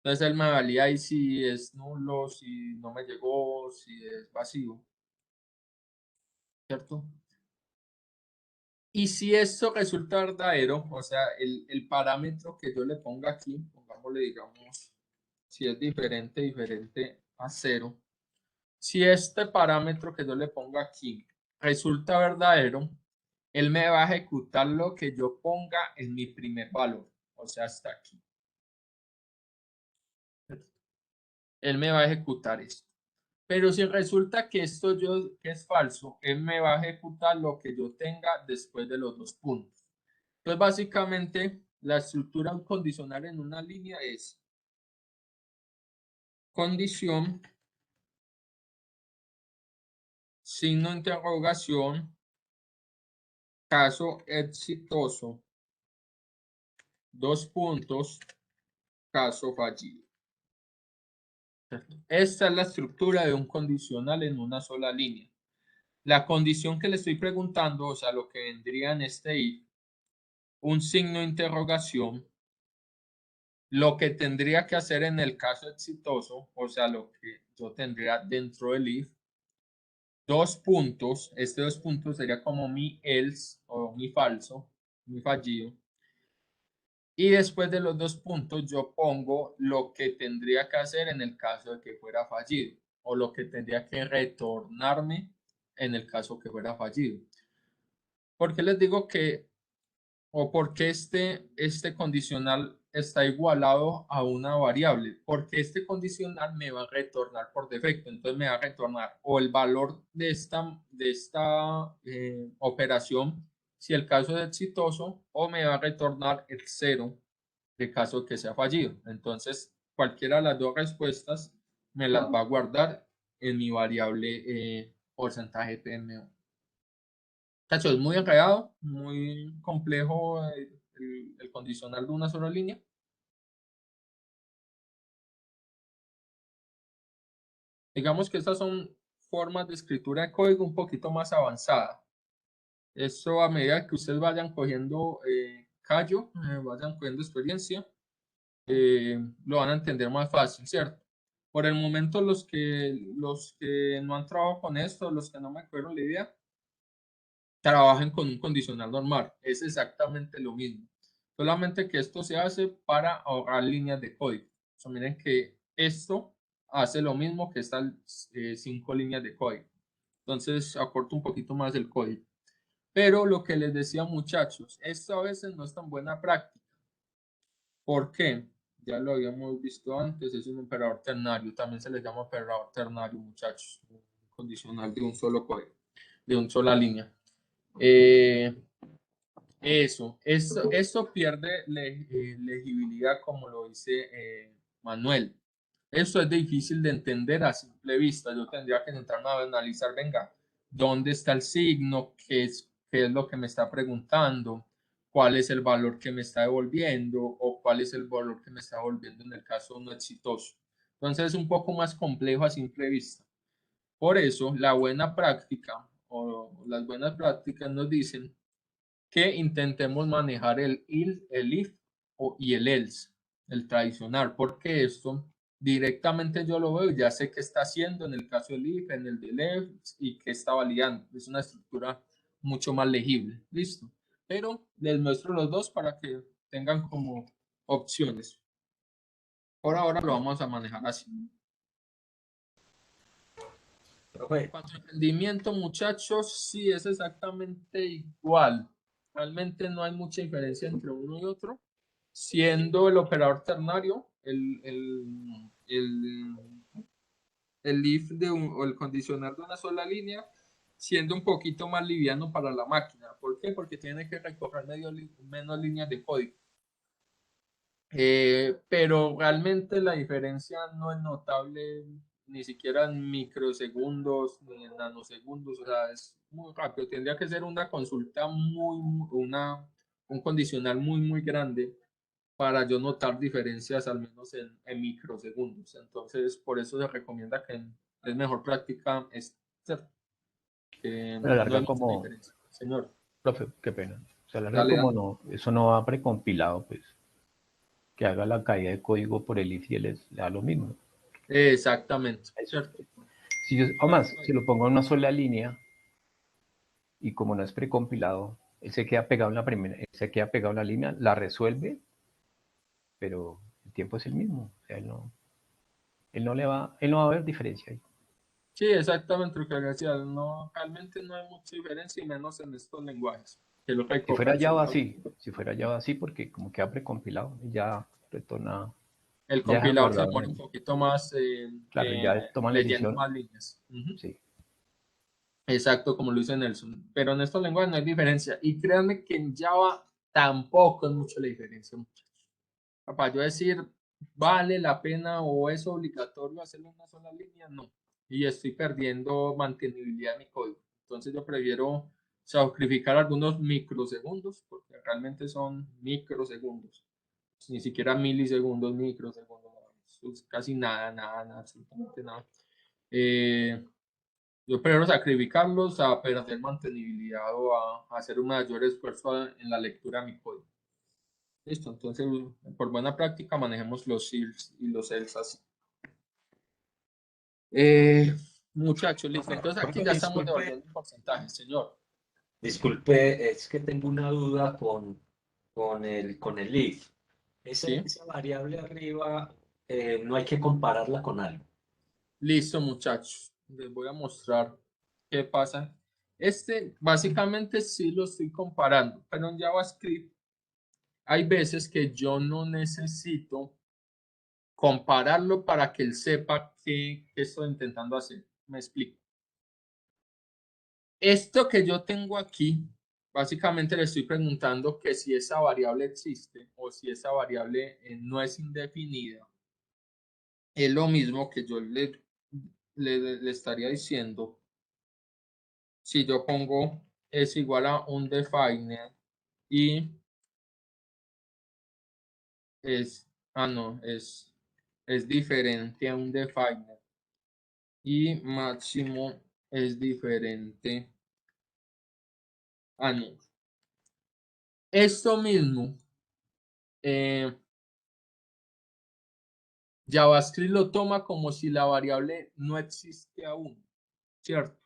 Entonces él me valida ahí si es nulo, si no me llegó, si es vacío. ¿Cierto? Y si esto resulta verdadero, o sea, el parámetro que yo le ponga aquí, pongámosle, digamos, si es diferente a 0. Si este parámetro que yo le ponga aquí resulta verdadero, él me va a ejecutar lo que yo ponga en mi primer valor, o sea, hasta aquí. Él me va a ejecutar esto. Pero si resulta que esto que es falso, él me va a ejecutar lo que yo tenga después de los 2 puntos. Entonces, básicamente, la estructura condicional en una línea es condición, signo de interrogación, caso exitoso, 2 puntos, caso fallido. Esta es la estructura de un condicional en una sola línea. La condición que le estoy preguntando, o sea, lo que vendría en este if, un signo de interrogación, lo que tendría que hacer en el caso exitoso, o sea, lo que yo tendría dentro del if, dos puntos, este dos puntos sería como mi else o mi falso, mi fallido. Y después de los dos puntos yo pongo lo que tendría que hacer en el caso de que fuera fallido o lo que tendría que retornarme en el caso que fuera fallido. ¿Por qué les digo que o por qué este condicional está igualado a una variable? Porque este condicional me va a retornar por defecto. Entonces me va a retornar o el valor de esta operación si el caso es exitoso o me va a retornar el 0 de caso que sea fallido. Entonces cualquiera de las dos respuestas me las va a guardar en mi variable porcentaje PMO. Es muy enredado, muy complejo el condicional de una sola línea. Digamos que estas son formas de escritura de código un poquito más avanzada. Eso a medida que ustedes vayan cogiendo callo, vayan cogiendo experiencia, lo van a entender más fácil, ¿cierto? Por el momento los que no han trabajado con esto, los que no me acuerdo la idea, trabajen con un condicional normal. Es exactamente lo mismo. Solamente que esto se hace para ahorrar líneas de código. O sea, miren que esto hace lo mismo que estas 5 líneas de código. Entonces, acorto un poquito más el código. Pero lo que les decía, muchachos, esto a veces no es tan buena práctica. ¿Por qué? Ya lo habíamos visto antes, es un operador ternario. También se le llama operador ternario, muchachos. Un condicional de un solo código, de una sola línea. Eso pierde legibilidad, como lo dice Manuel. Eso es difícil de entender a simple vista. Yo tendría que sentarme a analizar, venga, ¿dónde está el signo? ¿Qué es lo que me está preguntando? ¿Cuál es el valor que me está devolviendo? ¿O cuál es el valor que me está devolviendo en el caso no exitoso? Entonces es un poco más complejo a simple vista. Por eso, la buena práctica o las buenas prácticas nos dicen que intentemos manejar el if y el else, el tradicional, porque esto directamente yo lo veo y ya sé qué está haciendo en el caso del if, en el del else y qué está validando. Es una estructura mucho más legible. Listo. Pero les muestro los dos para que tengan como opciones. Por ahora lo vamos a manejar así. En cuanto a rendimiento, muchachos, sí es exactamente igual. Realmente no hay mucha diferencia entre uno y otro, siendo el operador ternario, el if o el condicional de una sola línea, siendo un poquito más liviano para la máquina. ¿Por qué? Porque tiene que recorrer menos líneas de código. Pero realmente la diferencia no es notable ni siquiera en microsegundos ni en nanosegundos, o sea, es muy rápido. Tendría que ser una consulta un condicional muy grande para yo notar diferencias al menos en microsegundos. Entonces, por eso se recomienda que es mejor práctica que A la no larga hay mucha como, diferencia. Señor, profe, qué pena. O sea, a la larga dale, como dale. no, eso no va precompilado, pues, que haga la caída de código por el if y el else, le da lo mismo. Exactamente, Eso. ¿cierto? Si yo, o más, si lo pongo en una sola línea y como no es precompilado, él se queda pegado en la primera, él se queda pegado en la línea, la resuelve, pero el tiempo es el mismo. O sea, él no va a ver diferencia ahí. Sí, exactamente lo que decía. No, realmente no hay mucha diferencia y menos en estos lenguajes. Que lo Si fuera recojan Java, solo sí. Si fuera Java, sí, porque como queda precompilado, ya retorna, el ya deja compilador se guardado en demora un el. poquito más Claro, ya toma la leyendo decisión. más líneas. Ujú. Sí. Exacto, como lo dice Nelson. Pero en estos lenguajes no hay diferencia. Y créanme que en Java tampoco es mucho la diferencia, muchachos. Para yo decir, vale la pena o es obligatorio hacerlo en una sola línea, no. Y estoy perdiendo mantenibilidad en mi código. Entonces yo prefiero sacrificar algunos microsegundos, porque realmente son microsegundos, ni siquiera milisegundos, microsegundos, eso es casi nada, absolutamente nada. Yo prefiero sacrificarlos a perder mantenibilidad o a hacer un mayor esfuerzo en la lectura de mi código. Listo, entonces por buena práctica manejemos los ILS y los ELS así. Muchachos, listo. Entonces aquí Profe, ya estamos disculpe, devolviendo un porcentaje, señor. disculpe, es que tengo una duda con el if. ¿Sí? Esa variable arriba no hay que compararla con algo. Listo, muchachos. Les voy a mostrar qué pasa. Básicamente sí lo estoy comparando, pero en JavaScript hay veces que yo no necesito compararlo para que él sepa qué estoy intentando hacer. Me explico. Esto que yo tengo aquí, básicamente le estoy preguntando que si esa variable existe o si esa variable no es indefinida. Es lo mismo que yo le estaría diciendo si yo pongo es igual a un definer y es diferente a un definer y máximo es diferente a no. Esto mismo, JavaScript lo toma como si la variable no existe aún, ¿cierto?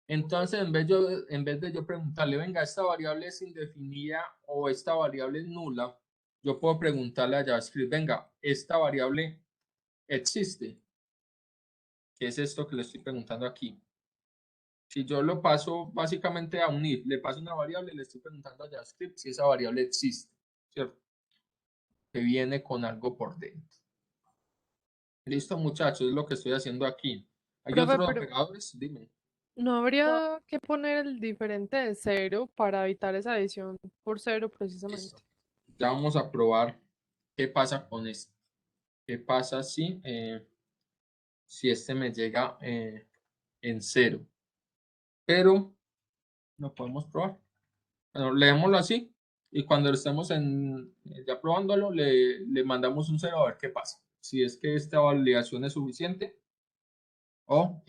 Entonces, en vez de yo preguntarle, venga, esta variable es indefinida o esta variable es nula, yo puedo preguntarle a JavaScript, venga, esta variable existe. ¿Qué es esto que le estoy preguntando aquí? Si yo lo paso básicamente a un if, le paso una variable, le estoy preguntando a JavaScript si esa variable existe, ¿cierto? Que viene con algo por dentro. Listo, muchachos, es lo que estoy haciendo aquí. ¿Hay Profe, otros pero operadores? Dime. ¿no habría que poner el diferente de 0 para evitar esa adición por 0 precisamente? Listo. Ya vamos a probar qué pasa con esto. ¿Qué pasa si este me llega en 0? Pero lo podemos probar. Bueno, leémoslo así y cuando estemos ya probándolo, le mandamos un 0 a ver qué pasa. Si es que esta validación es suficiente o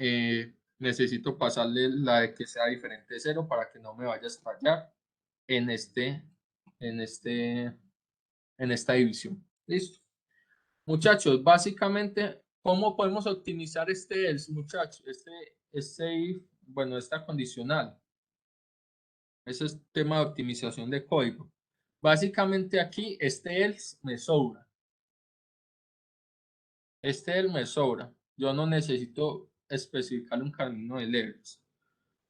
necesito pasarle la de que sea diferente de 0 para que no me vaya a estallar en en en esta división. Listo. Muchachos, básicamente, ¿cómo podemos optimizar este else, muchachos? If, bueno, esta condicional. Ese es tema de optimización de código. Básicamente aquí, este else me sobra. Este else me sobra. Yo no necesito especificar un camino de else.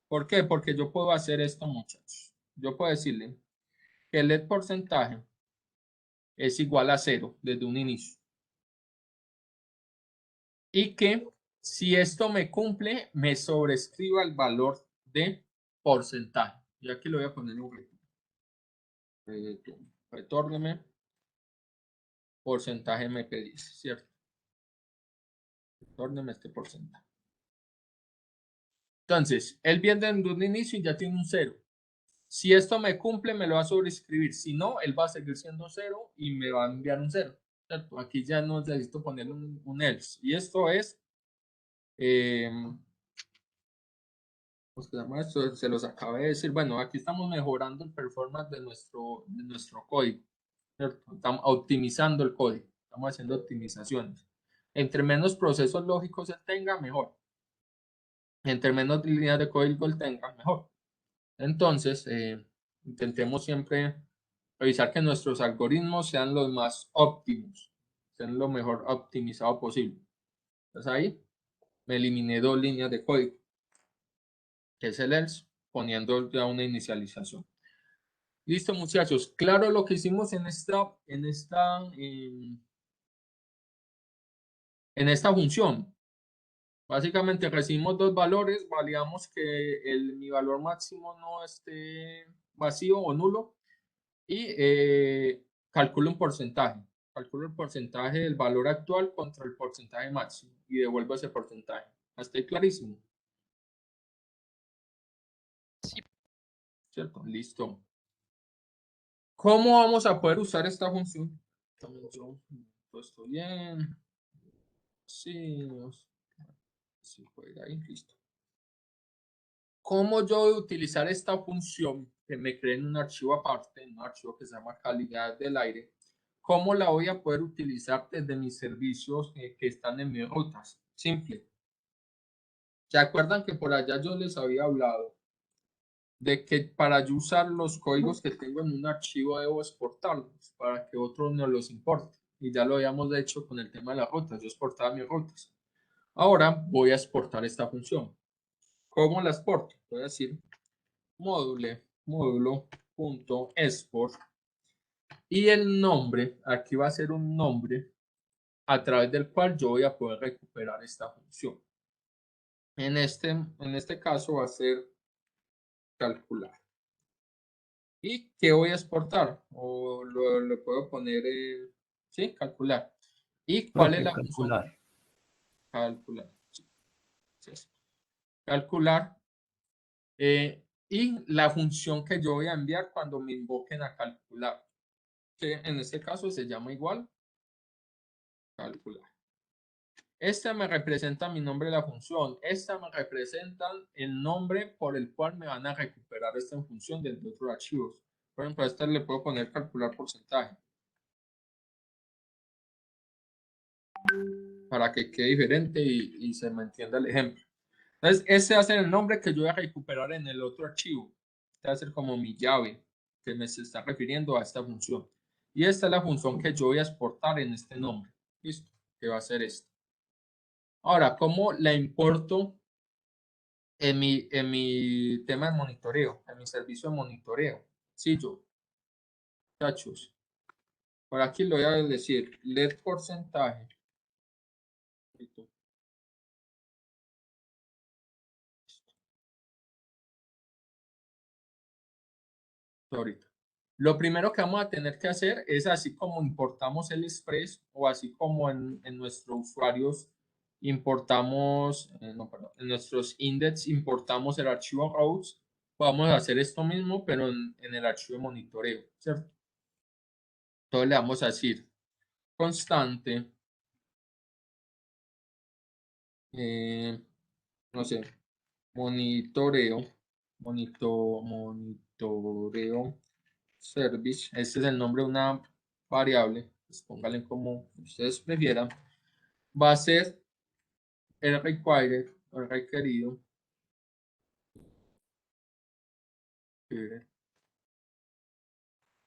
¿Por qué? Porque yo puedo hacer esto, muchachos. Yo puedo decirle que el let porcentaje es igual a 0 desde un inicio. Y que si esto me cumple, me sobrescriba el valor de porcentaje. Y aquí lo voy a poner un retórneme porcentaje me pedís, ¿cierto? Retórneme este porcentaje. Entonces, él viene de un inicio y ya tiene un 0. Si esto me cumple, me lo va a sobreescribir. Si no, él va a seguir siendo 0 y me va a enviar un 0. ¿Cierto? Aquí ya no necesito poner un else. Y esto es... pues que esto se los acabé de decir. Bueno, aquí estamos mejorando el performance de nuestro código, ¿cierto? Estamos optimizando el código, estamos haciendo optimizaciones. Entre menos procesos lógicos él tenga, mejor. Entre menos líneas de código él tenga, mejor. Entonces, intentemos siempre revisar que nuestros algoritmos sean los más óptimos, sean lo mejor optimizado posible. Entonces ahí me eliminé 2 líneas de código, que es el else, poniendo ya una inicialización. Listo, muchachos. Claro lo que hicimos en esta función. Básicamente recibimos 2 valores, validamos que mi valor máximo no esté vacío o nulo y calculo un porcentaje. Calculo el porcentaje del valor actual contra el porcentaje máximo y devuelvo ese porcentaje. ¿Está clarísimo? Sí. ¿Cierto? Listo. ¿Cómo vamos a poder usar esta función? También yo puesto bien. Sí, sí, juega ahí, listo. ¿Cómo yo voy a utilizar esta función que me creé en un archivo aparte, en un archivo que se llama calidad del aire? ¿Cómo la voy a poder utilizar desde mis servicios que están en mis rutas? Simple. ¿Se acuerdan que por allá yo les había hablado de que para yo usar los códigos que tengo en un archivo debo exportarlos para que otro no los importe? Y ya lo habíamos hecho con el tema de las rutas. Yo exportaba mis rutas. Ahora voy a exportar esta función. ¿Cómo la exporto? Voy a decir módulo.export y el nombre, aquí va a ser un nombre a través del cual yo voy a poder recuperar esta función. En este caso va a ser calcular. ¿Y qué voy a exportar? O lo puedo poner, sí, calcular. ¿Y cuál es la función? Calcular. Sí. Calcular. Y la función que yo voy a enviar cuando me invoquen a calcular, que en este caso se llama igual calcular. Esta me representa mi nombre de la función. Esta me representa el nombre por el cual me van a recuperar esta función desde otros archivos. Por ejemplo, a esta le puedo poner calcular porcentaje para que quede diferente y se me entienda el ejemplo. Entonces, ese va a ser el nombre que yo voy a recuperar en el otro archivo. Este va a ser como mi llave que me se está refiriendo a esta función. Y esta es la función que yo voy a exportar en este nombre. ¿Listo? Que va a ser esta. Ahora, ¿cómo la importo en mi tema de monitoreo, en mi servicio de monitoreo? Sí, yo, muchachos, por aquí lo voy a decir, let porcentaje. Ahorita. Lo primero que vamos a tener que hacer es así como importamos el Express o así como en nuestros usuarios importamos, no, perdón, en nuestros index importamos el archivo routes, vamos a hacer esto mismo pero en el archivo de monitoreo, ¿cierto? Entonces le vamos a decir constante, no sé, monitoreo, monitoreo service, este es el nombre de una variable, pues pónganle como ustedes prefieran, va a ser el required, el requerido,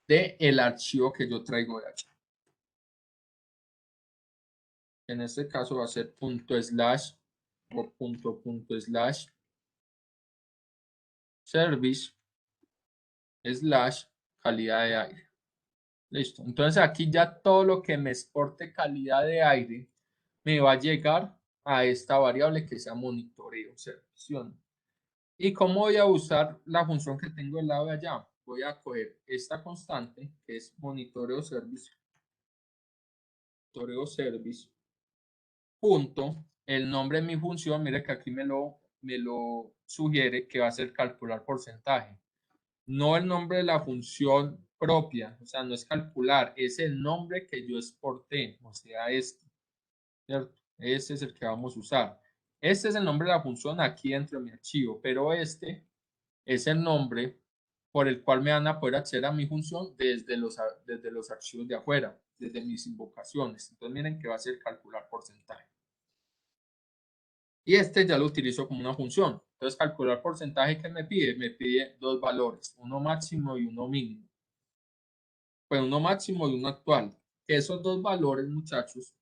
de el archivo que yo traigo de allá. En este caso va a ser ./ o ./ service / calidad de aire. Listo. Entonces aquí ya todo lo que me exporte calidad de aire me va a llegar a esta variable que sea monitoreo, observación. ¿Y cómo voy a usar la función que tengo del lado de allá? Voy a coger esta constante que es monitoreo service, punto, el nombre de mi función, mire que aquí me lo sugiere que va a ser calcular porcentaje. No el nombre de la función propia, o sea, no es calcular, es el nombre que yo exporté, o sea, este, ¿cierto? Ese es el que vamos a usar. Este es el nombre de la función aquí dentro de mi archivo, pero este es el nombre por el cual me van a poder acceder a mi función desde los archivos de afuera, desde mis invocaciones. Entonces miren que va a ser calcular porcentaje. Y este ya lo utilizo como una función. Entonces calcular porcentaje que me pide dos valores, uno máximo y uno mínimo. Pues uno máximo y uno actual. Esos dos valores, muchachos,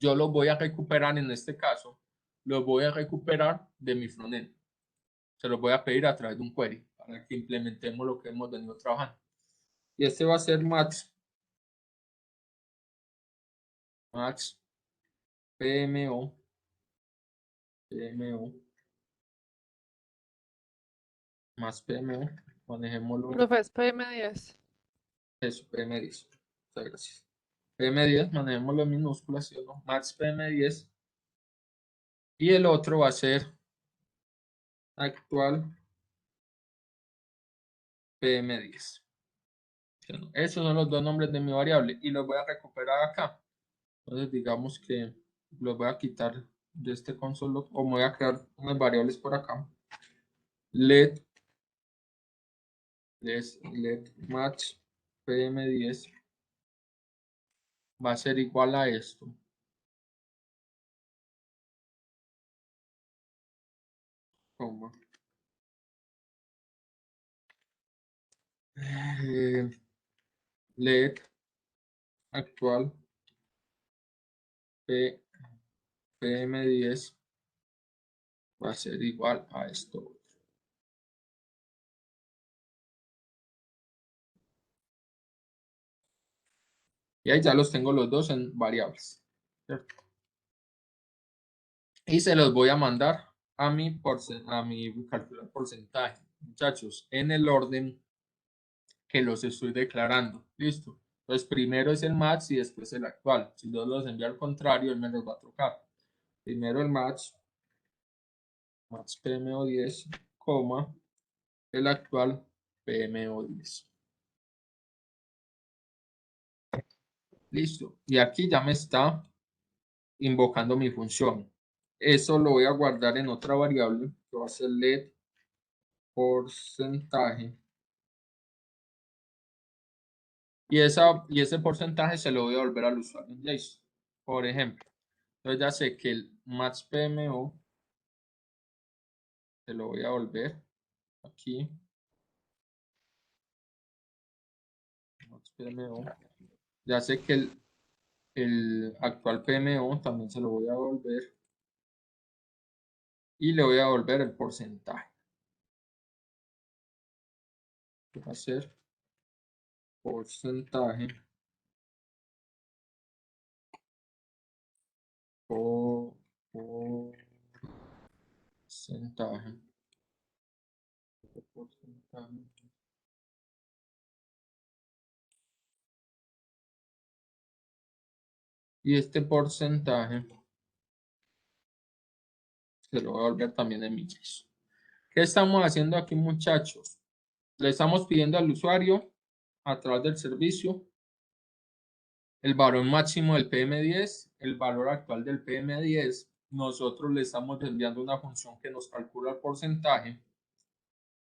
yo los voy a recuperar en este caso, los voy a recuperar de mi frontend. Se los voy a pedir a través de un query para que implementemos lo que hemos venido trabajando. Y este va a ser max PMO más PMO, manejémoslo. Profe, es PM10. Eso, PM10. Muchas gracias. PM10, manejémoslo en minúsculas, ¿sí o no? Max PM10. Y el otro va a ser actual PM10. Esos son los dos nombres de mi variable y los voy a recuperar acá. Entonces digamos que los voy a quitar de este console o me voy a crear unas variables por acá. Let match PM10 va a ser igual a esto. Coma. Let actual PM10 va a ser igual a esto. Y ahí ya los tengo los dos en variables, ¿cierto? Y se los voy a mandar a mi calculador porcentaje, muchachos, en el orden que los estoy declarando. Listo. Entonces primero es el match y después el actual. Si yo los envío al contrario, él me los va a trocar. Primero el match PMO10, coma, el actual PMO10. Listo. Y aquí ya me está invocando mi función. Eso lo voy a guardar en otra variable que va a ser let porcentaje. Y ese porcentaje se lo voy a volver al usuario en JSON. Por ejemplo, entonces ya sé que el match PMO se lo voy a volver aquí. Match PMO. Ya sé que el actual PMO también se lo voy a volver. Y le voy a volver el porcentaje. Va a ser porcentaje porcentaje. Y este porcentaje se lo voy a volver también en millas. ¿Qué estamos haciendo aquí, muchachos? Le estamos pidiendo al usuario a través del servicio el valor máximo del PM10, el valor actual del PM10. Nosotros le estamos enviando una función que nos calcula el porcentaje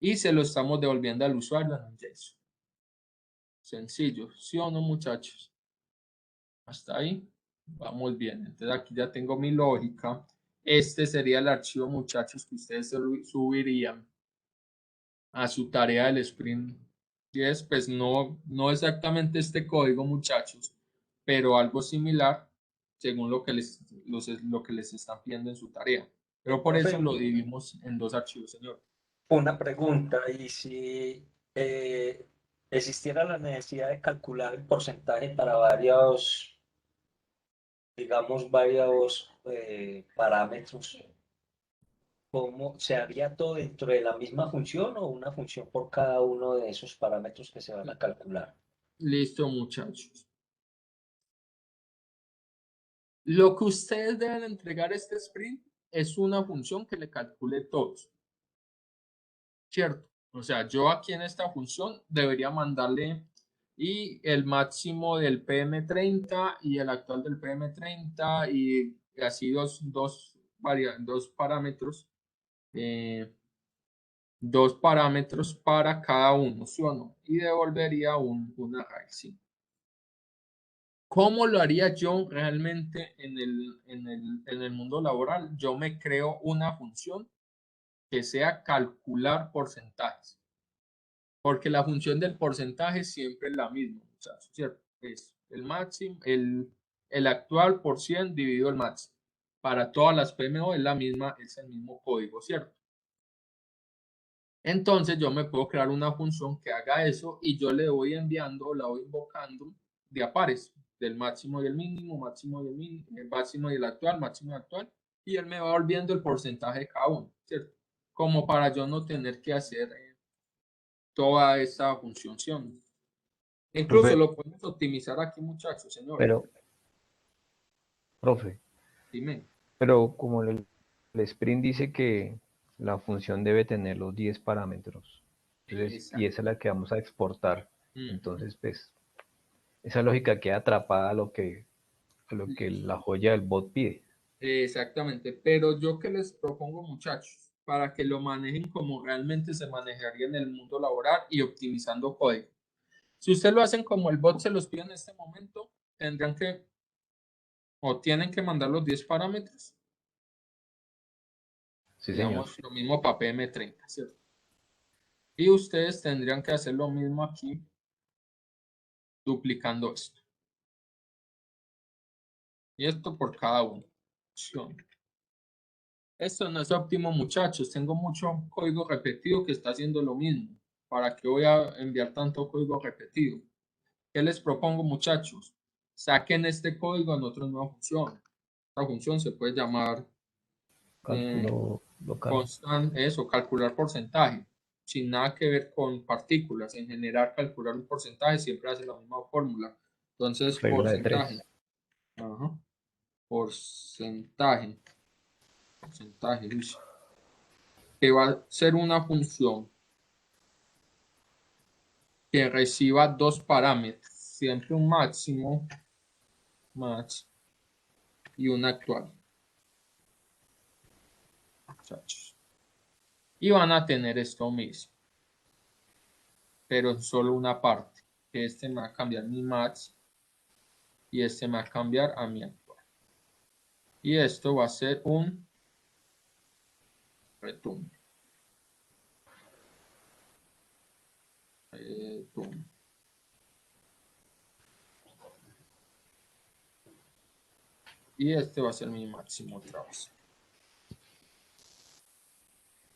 y se lo estamos devolviendo al usuario en JSON. Sencillo, ¿sí o no, muchachos? Hasta ahí vamos bien. Entonces aquí ya tengo mi lógica. Este sería el archivo, muchachos, que ustedes subirían a su tarea del sprint 10. Pues no exactamente este código, muchachos, pero algo similar según lo que les están pidiendo en su tarea. Pero por eso lo dividimos en dos archivos, señor. Una pregunta, y si existiera la necesidad de calcular el porcentaje para varios, digamos, varios parámetros, ¿cómo se haría todo dentro de la misma función o una función por cada uno de esos parámetros que se van a calcular? Listo, muchachos. Lo que ustedes deben entregar este sprint es una función que le calcule todos. ¿Cierto? O sea, yo aquí en esta función debería mandarle y el máximo del PM30 y el actual del PM30 y así dos parámetros. Dos parámetros para cada uno, ¿sí o no? Y devolvería un array, ¿sí? ¿Cómo lo haría yo realmente en el mundo laboral? Yo me creo una función que sea calcular porcentajes. Porque la función del porcentaje siempre es la misma, muchachos, ¿cierto? Es el máximo, el actual por 100 dividido el máximo. Para todas las PMO es el mismo código, ¿cierto? Entonces yo me puedo crear una función que haga eso y yo le voy enviando, la voy invocando de a pares, del máximo y el mínimo, máximo y el mínimo, el máximo y el actual, máximo y el actual, y él me va volviendo el porcentaje de cada uno, ¿cierto? Como para yo no tener que hacer toda esa función. Incluso Profe, lo podemos optimizar aquí, muchachos, señor. pero, profe, Dime. pero como el sprint dice que la función debe tener los 10 parámetros, entonces, y esa es la que vamos a exportar. Entonces, pues, esa lógica queda atrapada a lo que la joya del bot pide. Exactamente, pero yo que les propongo, muchachos, para que lo manejen como realmente se manejaría en el mundo laboral y optimizando código. Si ustedes lo hacen como el bot se los pide en este momento, tendrán que o tienen que mandar los 10 parámetros. Sí, Digamos, señor. lo mismo para PM30, ¿cierto? Y ustedes tendrían que hacer lo mismo aquí, duplicando esto. Y esto por cada uno. Esto no es óptimo, muchachos. Tengo mucho código repetido que está haciendo lo mismo. ¿Para qué voy a enviar tanto código repetido? ¿Qué les propongo, muchachos? Saquen este código en otra nueva función. La función se puede llamar Cálculo local. calcular porcentaje, sin nada que ver con partículas. En general, calcular un porcentaje siempre hace la misma fórmula. Entonces, Regla de porcentaje. 3. Ajá. Porcentaje. Que va a ser una función que reciba dos parámetros, siempre un máximo, max, y un actual. Muchachos. Y van a tener esto mismo, pero en solo una parte. Que este me va a cambiar mi max y este me va a cambiar a mi actual. Y esto va a ser un return. Y este va a ser mi máximo otra vez.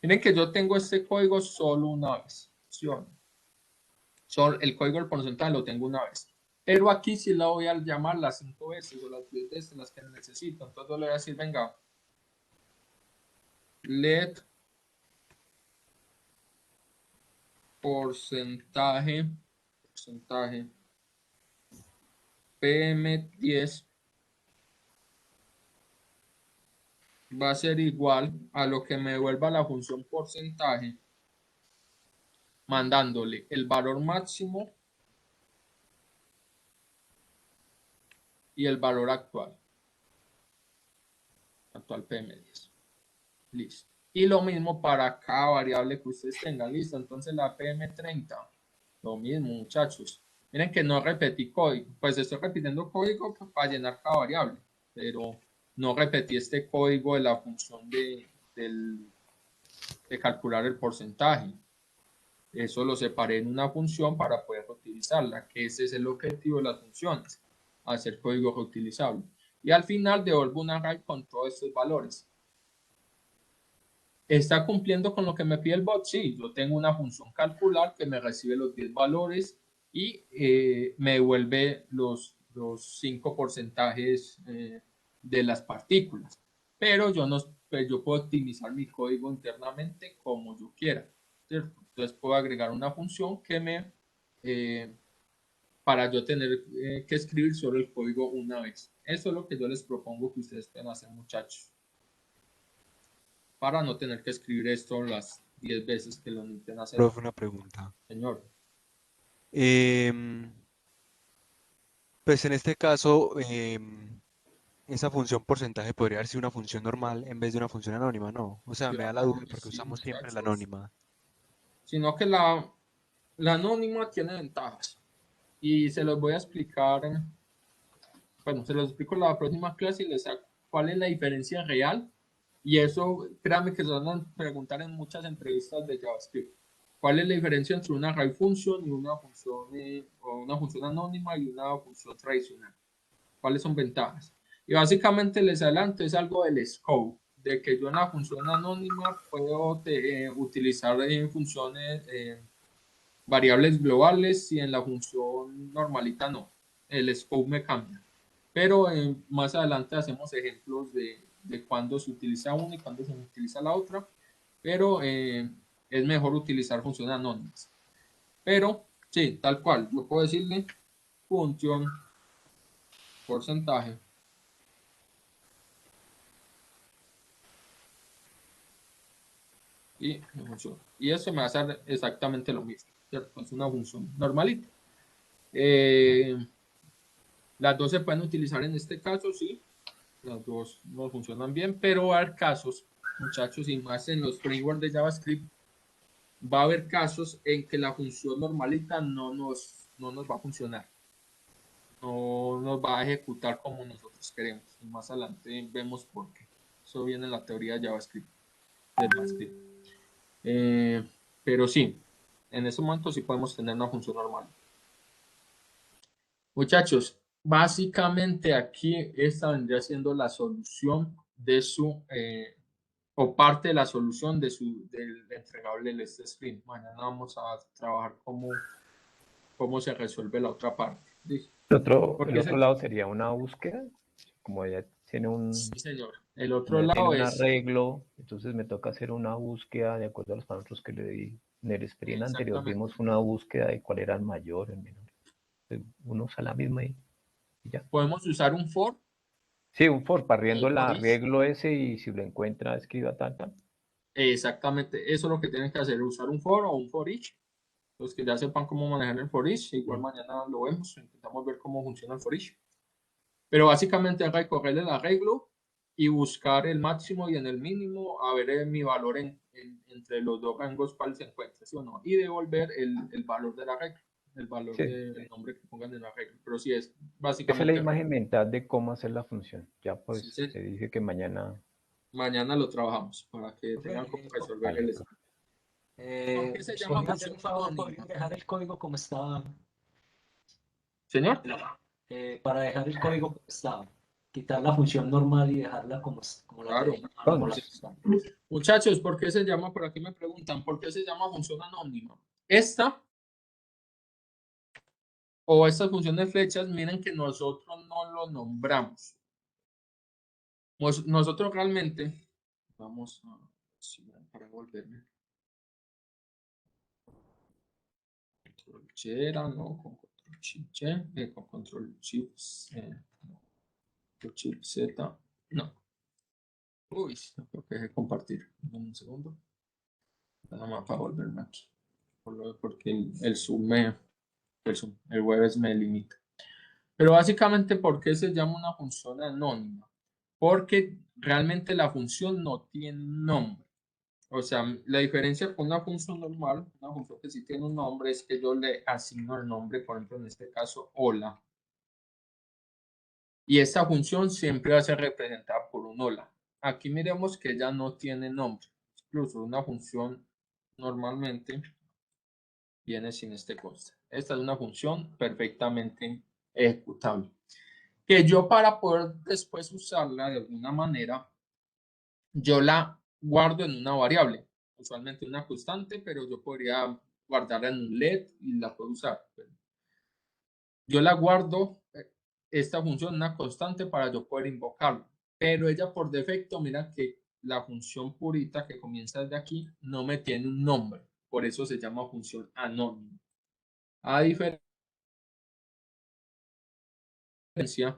Miren que yo tengo este código solo una vez. Solo el código del porcentaje lo tengo una vez. Pero aquí sí la voy a llamar las 5 veces o las 10 veces las que necesito. Entonces yo le voy a decir, venga, let porcentaje PM10 va a ser igual a lo que me devuelva la función porcentaje, mandándole el valor máximo y el valor actual PM10. Listo. Y lo mismo para cada variable que ustedes tengan. Listo. Entonces la PM30, lo mismo, muchachos. Miren que no repetí código. Pues estoy repitiendo código para llenar cada variable, pero no repetí este código de la función de calcular el porcentaje. Eso lo separé en una función para poder reutilizarla, que ese es el objetivo de las funciones, hacer código reutilizable. Y al final devuelvo un array con todos estos valores. ¿Está cumpliendo con lo que me pide el bot? Sí, yo tengo una función calcular que me recibe los 10 valores y me devuelve los 5 porcentajes de las partículas. Pero yo puedo optimizar mi código internamente como yo quiera, ¿cierto? Entonces puedo agregar una función para yo tener que escribir solo el código una vez. Eso es lo que yo les propongo que ustedes puedan hacer, muchachos, para no tener que escribir esto las 10 veces que lo necesiten hacer. Profe, una pregunta. Señor. Pues en este caso, esa función porcentaje podría haber sido una función normal en vez de una función anónima, ¿no? O sea, me da la Claro duda que porque sí, usamos siempre la muchachos. anónima. Sino que la anónima tiene ventajas. Y se los voy a explicar. Bueno, se los explico en la próxima clase y les saco cuál es la diferencia real. Y eso, créanme que se van a preguntar en muchas entrevistas de JavaScript. ¿Cuál es la diferencia entre una array function y una función, o una función anónima y una función tradicional? ¿Cuáles son ventajas? Y básicamente les adelanto, es algo del scope, de que yo en la función anónima puedo utilizar funciones, variables globales y en la función normalita no. El scope me cambia. Pero más adelante hacemos ejemplos de cuándo se utiliza una y cuándo se utiliza la otra. Pero es mejor utilizar funciones anónimas. Pero sí, tal cual. Yo puedo decirle función porcentaje. Y eso me va a hacer exactamente lo mismo, ¿cierto? Es una función normalita. Las dos se pueden utilizar en este caso, sí. Las dos no funcionan bien, pero va a haber casos, muchachos, y más en los frameworks de JavaScript, va a haber casos en que la función normalita no nos va a funcionar. No nos va a ejecutar como nosotros queremos. Y más adelante vemos por qué. Eso viene en la teoría de JavaScript. Pero sí, en ese momento sí podemos tener una función normal. Muchachos, básicamente aquí esta vendría siendo la solución de su, o parte de la solución de del entregable del este sprint. Mañana vamos a trabajar cómo se resuelve la otra parte. ¿Listo? El otro lado sería una búsqueda, como ya tiene un... Sí, señor. El otro lado tiene un es... arreglo, entonces me toca hacer una búsqueda de acuerdo a los parámetros que le di. En el sprint anterior vimos una búsqueda de cuál era el mayor, el menor. Uno usa la misma y ya. ¿Podemos usar un for? Sí, un for, barriendo el arreglo ese y si lo encuentra, escriba tal. Exactamente, eso es lo que tienen que hacer, usar un for o un for each. Los que ya sepan cómo manejar el for each, igual mañana lo vemos, intentamos ver cómo funciona el for each. Pero básicamente es recorrer el arreglo y buscar el máximo y en el mínimo, a ver mi valor entre los dos rangos cuál se encuentra, ¿sí o no? Y devolver el valor del arreglo, el valor del nombre que pongan en el arreglo. Pero sí es básicamente... Esa es la imagen mental de cómo hacer la función. Ya pues sí, sí. se dice que mañana... Mañana lo trabajamos para que tengan cómo resolver el sprint. ¿Por qué se llama función anónima? Dejar el código como estaba. Señor. Para dejar el código como estaba. Quitar la función normal y dejarla como la teníamos. Muchachos, ¿por qué se llama? Por aquí me preguntan, ¿por qué se llama función anónima? Esta o estas funciones flechas, miren que nosotros no lo nombramos. Nosotros realmente, vamos a, para volverme. Control Che era, no, con Control Che, con Control Shift, Control Shift Z, no. Uy, no creo que deje compartir. Un segundo. Nada más para volverme aquí. Porque el Zoom el Webex me limita. Pero básicamente, ¿por qué se llama una función anónima? Porque realmente la función no tiene nombre. O sea, la diferencia con una función normal, una función que sí tiene un nombre, es que yo le asigno el nombre, por ejemplo, en este caso, hola. Y esta función siempre va a ser representada por un hola. Aquí miremos que ella no tiene nombre. Incluso una función normalmente viene sin este consta. Esta es una función perfectamente ejecutable. Que yo para poder después usarla de alguna manera, yo la guardo en una variable, usualmente una constante, pero yo podría guardarla en un LED y la puedo usar. Yo la guardo, esta función, una constante para yo poder invocarla, pero ella por defecto, mira que la función purita que comienza desde aquí no me tiene un nombre, por eso se llama función anónima. A diferencia,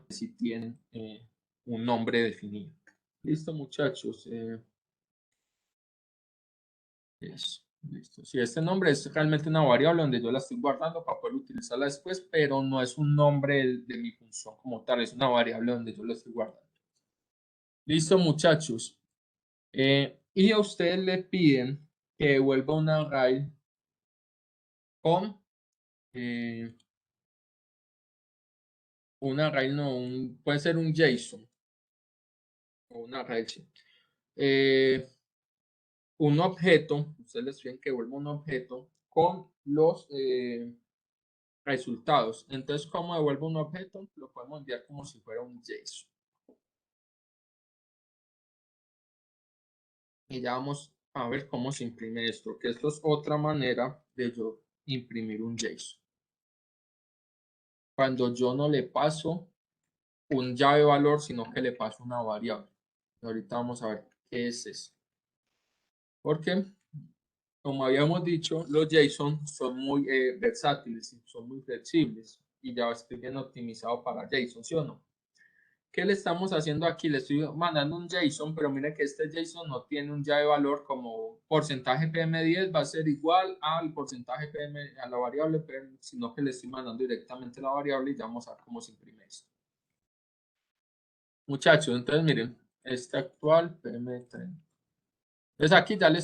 si tienen un nombre definido. Listo, muchachos. Listo. Si este nombre es realmente una variable donde yo la estoy guardando para poder utilizarla después, pero no es un nombre de mi función como tal, es una variable donde yo la estoy guardando. Listo, muchachos. Y a ustedes le piden que devuelva un array con un array, no, puede ser un JSON o un array. Un objeto, ustedes les piden que devuelva un objeto con los resultados. Entonces, ¿cómo devuelvo un objeto? Lo podemos enviar como si fuera un JSON. Y ya vamos a ver cómo se imprime esto, que esto es otra manera de yo imprimir un JSON. Cuando yo no le paso un llave valor, sino que le paso una variable. Y ahorita vamos a ver qué es eso. Porque, como habíamos dicho, los JSON son muy versátiles, son muy flexibles y JavaScript bien optimizado para JSON, ¿sí o no? ¿Qué le estamos haciendo aquí? Le estoy mandando un JSON, pero mire que este JSON no tiene un llave valor como porcentaje PM10 va a ser igual al porcentaje PM, a la variable PM, sino que le estoy mandando directamente la variable y ya vamos a ver cómo se imprime esto. Muchachos, entonces miren, este actual PM30. Entonces aquí ya le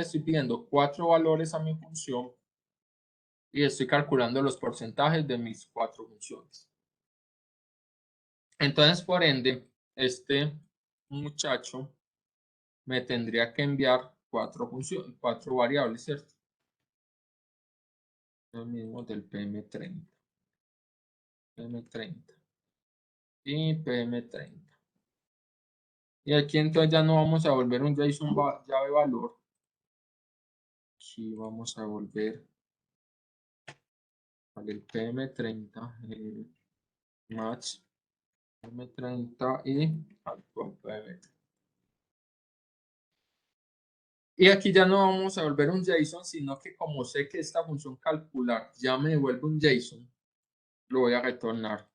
estoy pidiendo 4 valores a mi función y estoy calculando los porcentajes de mis 4 funciones. Entonces, por ende, este muchacho me tendría que enviar 4 funciones, 4 variables, ¿cierto? Lo mismo del PM30 y PM30. Y aquí entonces ya no vamos a volver un JSON llave valor. Aquí vamos a volver al PM30, match PM30 y actual PM30. Y aquí ya no vamos a volver un JSON, sino que como sé que esta función calcular ya me devuelve un JSON, lo voy a retornar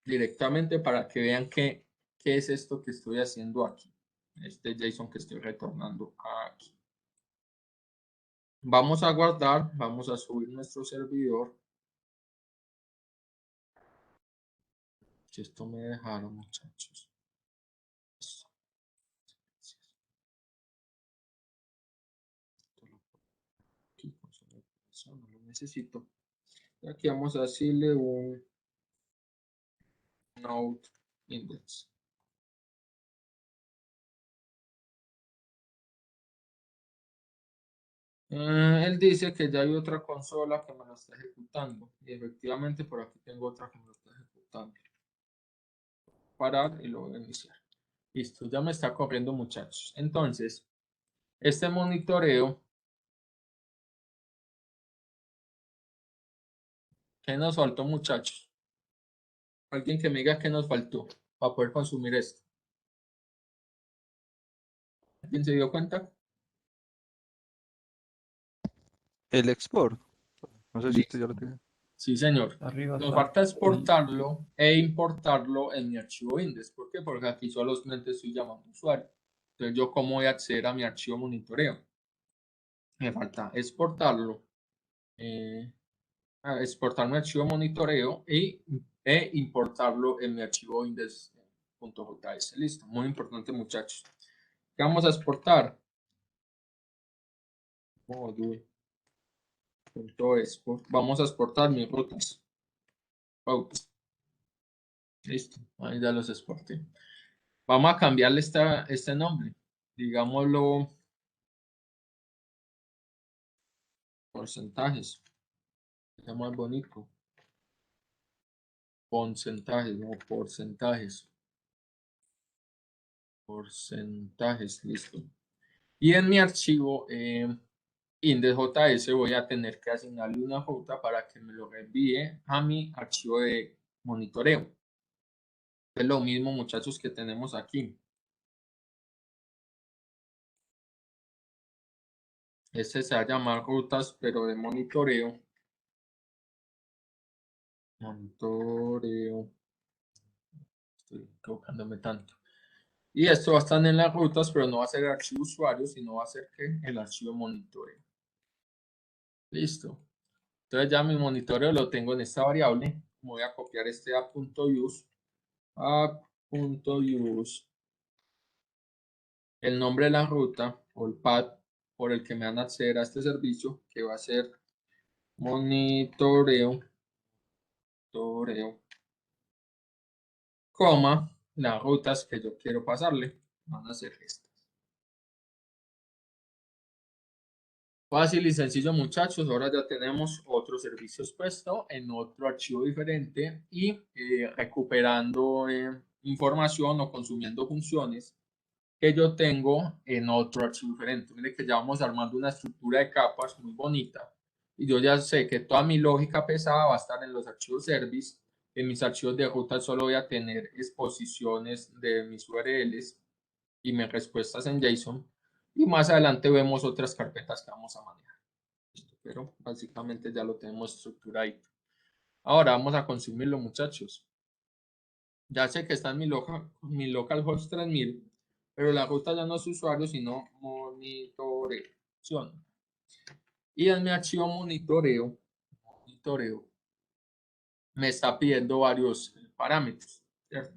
directamente para que vean qué es esto que estoy haciendo aquí. Este JSON que estoy retornando aquí. Vamos a guardar, vamos a subir nuestro servidor. Si esto me dejaron, muchachos. No lo necesito. Y aquí vamos a decirle un node index. Él dice que ya hay otra consola que me lo está ejecutando. Y efectivamente por aquí tengo otra que me lo está ejecutando. Parar y lo voy a iniciar. Listo, ya me está corriendo, muchachos. Entonces, este monitoreo, ¿qué nos faltó, muchachos? Alguien que me diga qué nos faltó para poder consumir esto. ¿Alguien se dio cuenta? El export. No sé si Listo. usted ya lo tiene. Sí, señor. Arriba Nos está. falta exportarlo e importarlo en mi archivo index. ¿Por qué? Porque aquí solamente estoy llamando usuario. Entonces, ¿yo cómo voy a acceder a mi archivo monitoreo? Me falta exportarlo, exportar mi archivo monitoreo e importarlo en mi archivo index.js. Listo. Muy importante, muchachos. ¿Qué vamos a exportar? Module.export. Vamos a exportar mis rutas. Pautas. Listo. Ahí ya los exporté. Vamos a cambiarle este nombre. Digámoslo porcentajes. Está más bonito. Porcentajes, no porcentajes. Porcentajes, listo. Y en mi archivo index.js voy a tener que asignarle una ruta para que me lo reenvíe a mi archivo de monitoreo. Es lo mismo, muchachos, que tenemos aquí. Este se va a llamar rutas, pero de monitoreo. Monitoreo. Estoy equivocándome tanto. Y esto va a estar en las rutas, pero no va a ser el archivo usuario, sino va a ser que el archivo monitoreo. Listo. Entonces ya mi monitoreo lo tengo en esta variable. Voy a copiar este app.use. App.use. El nombre de la ruta o el path por el que me van a acceder a este servicio, que va a ser monitoreo. Coma, las rutas que yo quiero pasarle van a ser estas. Fácil y sencillo, muchachos. Ahora ya tenemos otro servicio expuesto en otro archivo diferente y recuperando información o consumiendo funciones que yo tengo en otro archivo diferente. Mire que ya vamos armando una estructura de capas muy bonita y yo ya sé que toda mi lógica pesada va a estar en los archivos service. En mis archivos de ruta solo voy a tener exposiciones de mis URLs y mis respuestas en JSON. Y más adelante vemos otras carpetas que vamos a manejar. Pero básicamente ya lo tenemos estructuradito. Ahora vamos a consumirlo, muchachos. Ya sé que está en mi localhost 3000, pero la ruta ya no es usuario, sino monitoreación. Y en mi archivo monitoreo me está pidiendo varios parámetros, ¿cierto?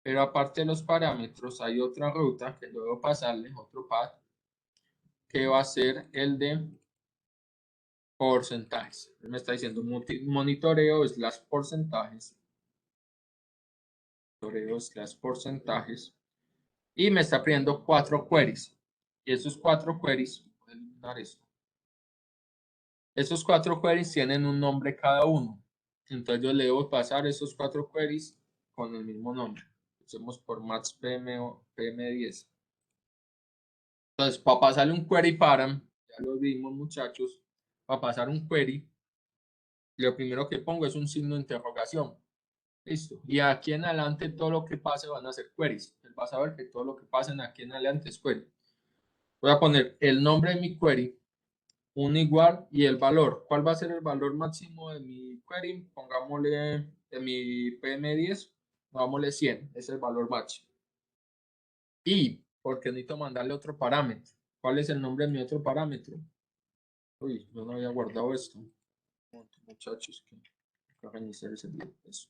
Pero aparte de los parámetros, hay otra ruta que luego pasarle, otro path, que va a ser el de porcentajes. Me está diciendo monitoreo es las porcentajes. Porcentajes. Y me está pidiendo 4 queries. Y esos 4 queries, voy a eliminar esto. Esos 4 queries tienen un nombre cada uno. Entonces yo le debo pasar esos 4 queries con el mismo nombre. Hacemos por match PM10. Entonces, para pasarle un query param, ya lo vimos, muchachos, para pasar un query, lo primero que pongo es un signo de interrogación. Listo. Y aquí en adelante todo lo que pase van a ser queries. Él va a saber que todo lo que pasen aquí en adelante es query. Voy a poner el nombre de mi query, un igual y el valor. ¿Cuál va a ser el valor máximo de mi query? Pongámosle de mi PM10, pongámosle 100, es el valor máximo. Y porque necesito mandarle otro parámetro. ¿Cuál es el nombre de mi otro parámetro? Uy, yo no había guardado esto. Muchachos, que reiniciar ese video. Eso.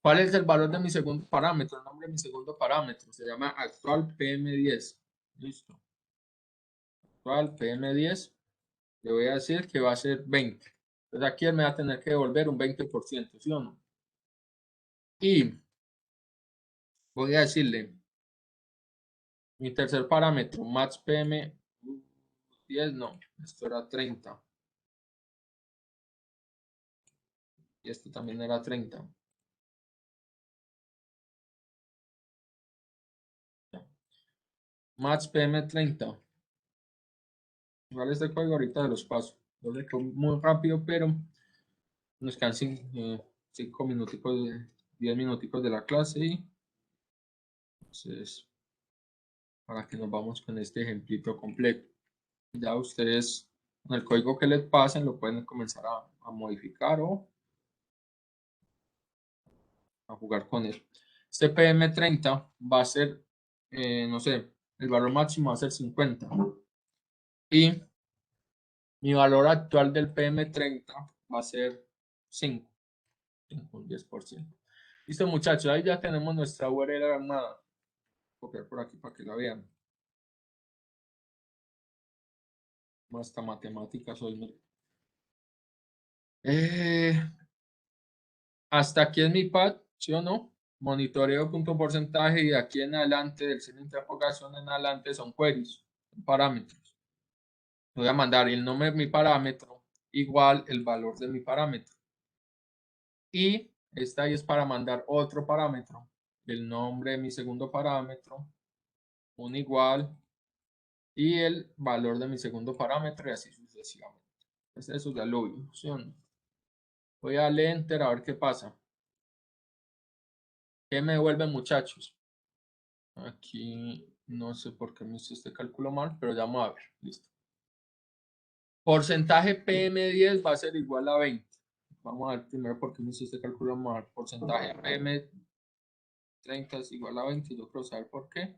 ¿Cuál es el valor de mi segundo parámetro? El nombre de mi segundo parámetro se llama actual PM10. Listo. Actual PM10. Le voy a decir que va a ser 20. Entonces aquí él me va a tener que devolver un 20%, ¿sí o no? Y voy a decirle mi tercer parámetro, max PM10, no, esto era 30. Y esto también era 30. Max PM30. Igual este código ahorita de los pasos. Lo leo muy rápido, pero nos quedan 5 minuticos, 10 minuticos de la clase y entonces para que nos vamos con este ejemplito completo. Ya ustedes con el código que les pasen lo pueden comenzar a modificar o a jugar con él. Este PM30 va a ser, no sé, el valor máximo va a ser 50 y mi valor actual del PM30 va a ser 5, un 10%. Listo, muchachos, ahí ya tenemos nuestra URL armada. Copiar por aquí para que la vean. Hasta matemáticas hoy. Hasta aquí es mi pad, ¿sí o no? Monitoreo punto porcentaje y de aquí en adelante, del signo de interrogación en adelante, son queries, son parámetros. Voy a mandar el nombre de mi parámetro igual el valor de mi parámetro. Y esta ahí es para mandar otro parámetro, el nombre de mi segundo parámetro, un igual y el valor de mi segundo parámetro y así sucesivamente. Pues eso ya lo vi, ¿sí o no? Voy a darle enter a ver qué pasa. ¿Qué me devuelven, muchachos? Aquí no sé por qué me hizo este cálculo mal, pero ya vamos a ver. Listo. Porcentaje PM10 va a ser igual a 20. Vamos a ver primero por qué me hizo este cálculo mal. Porcentaje PM30 es igual a 20. Yo quiero saber por qué.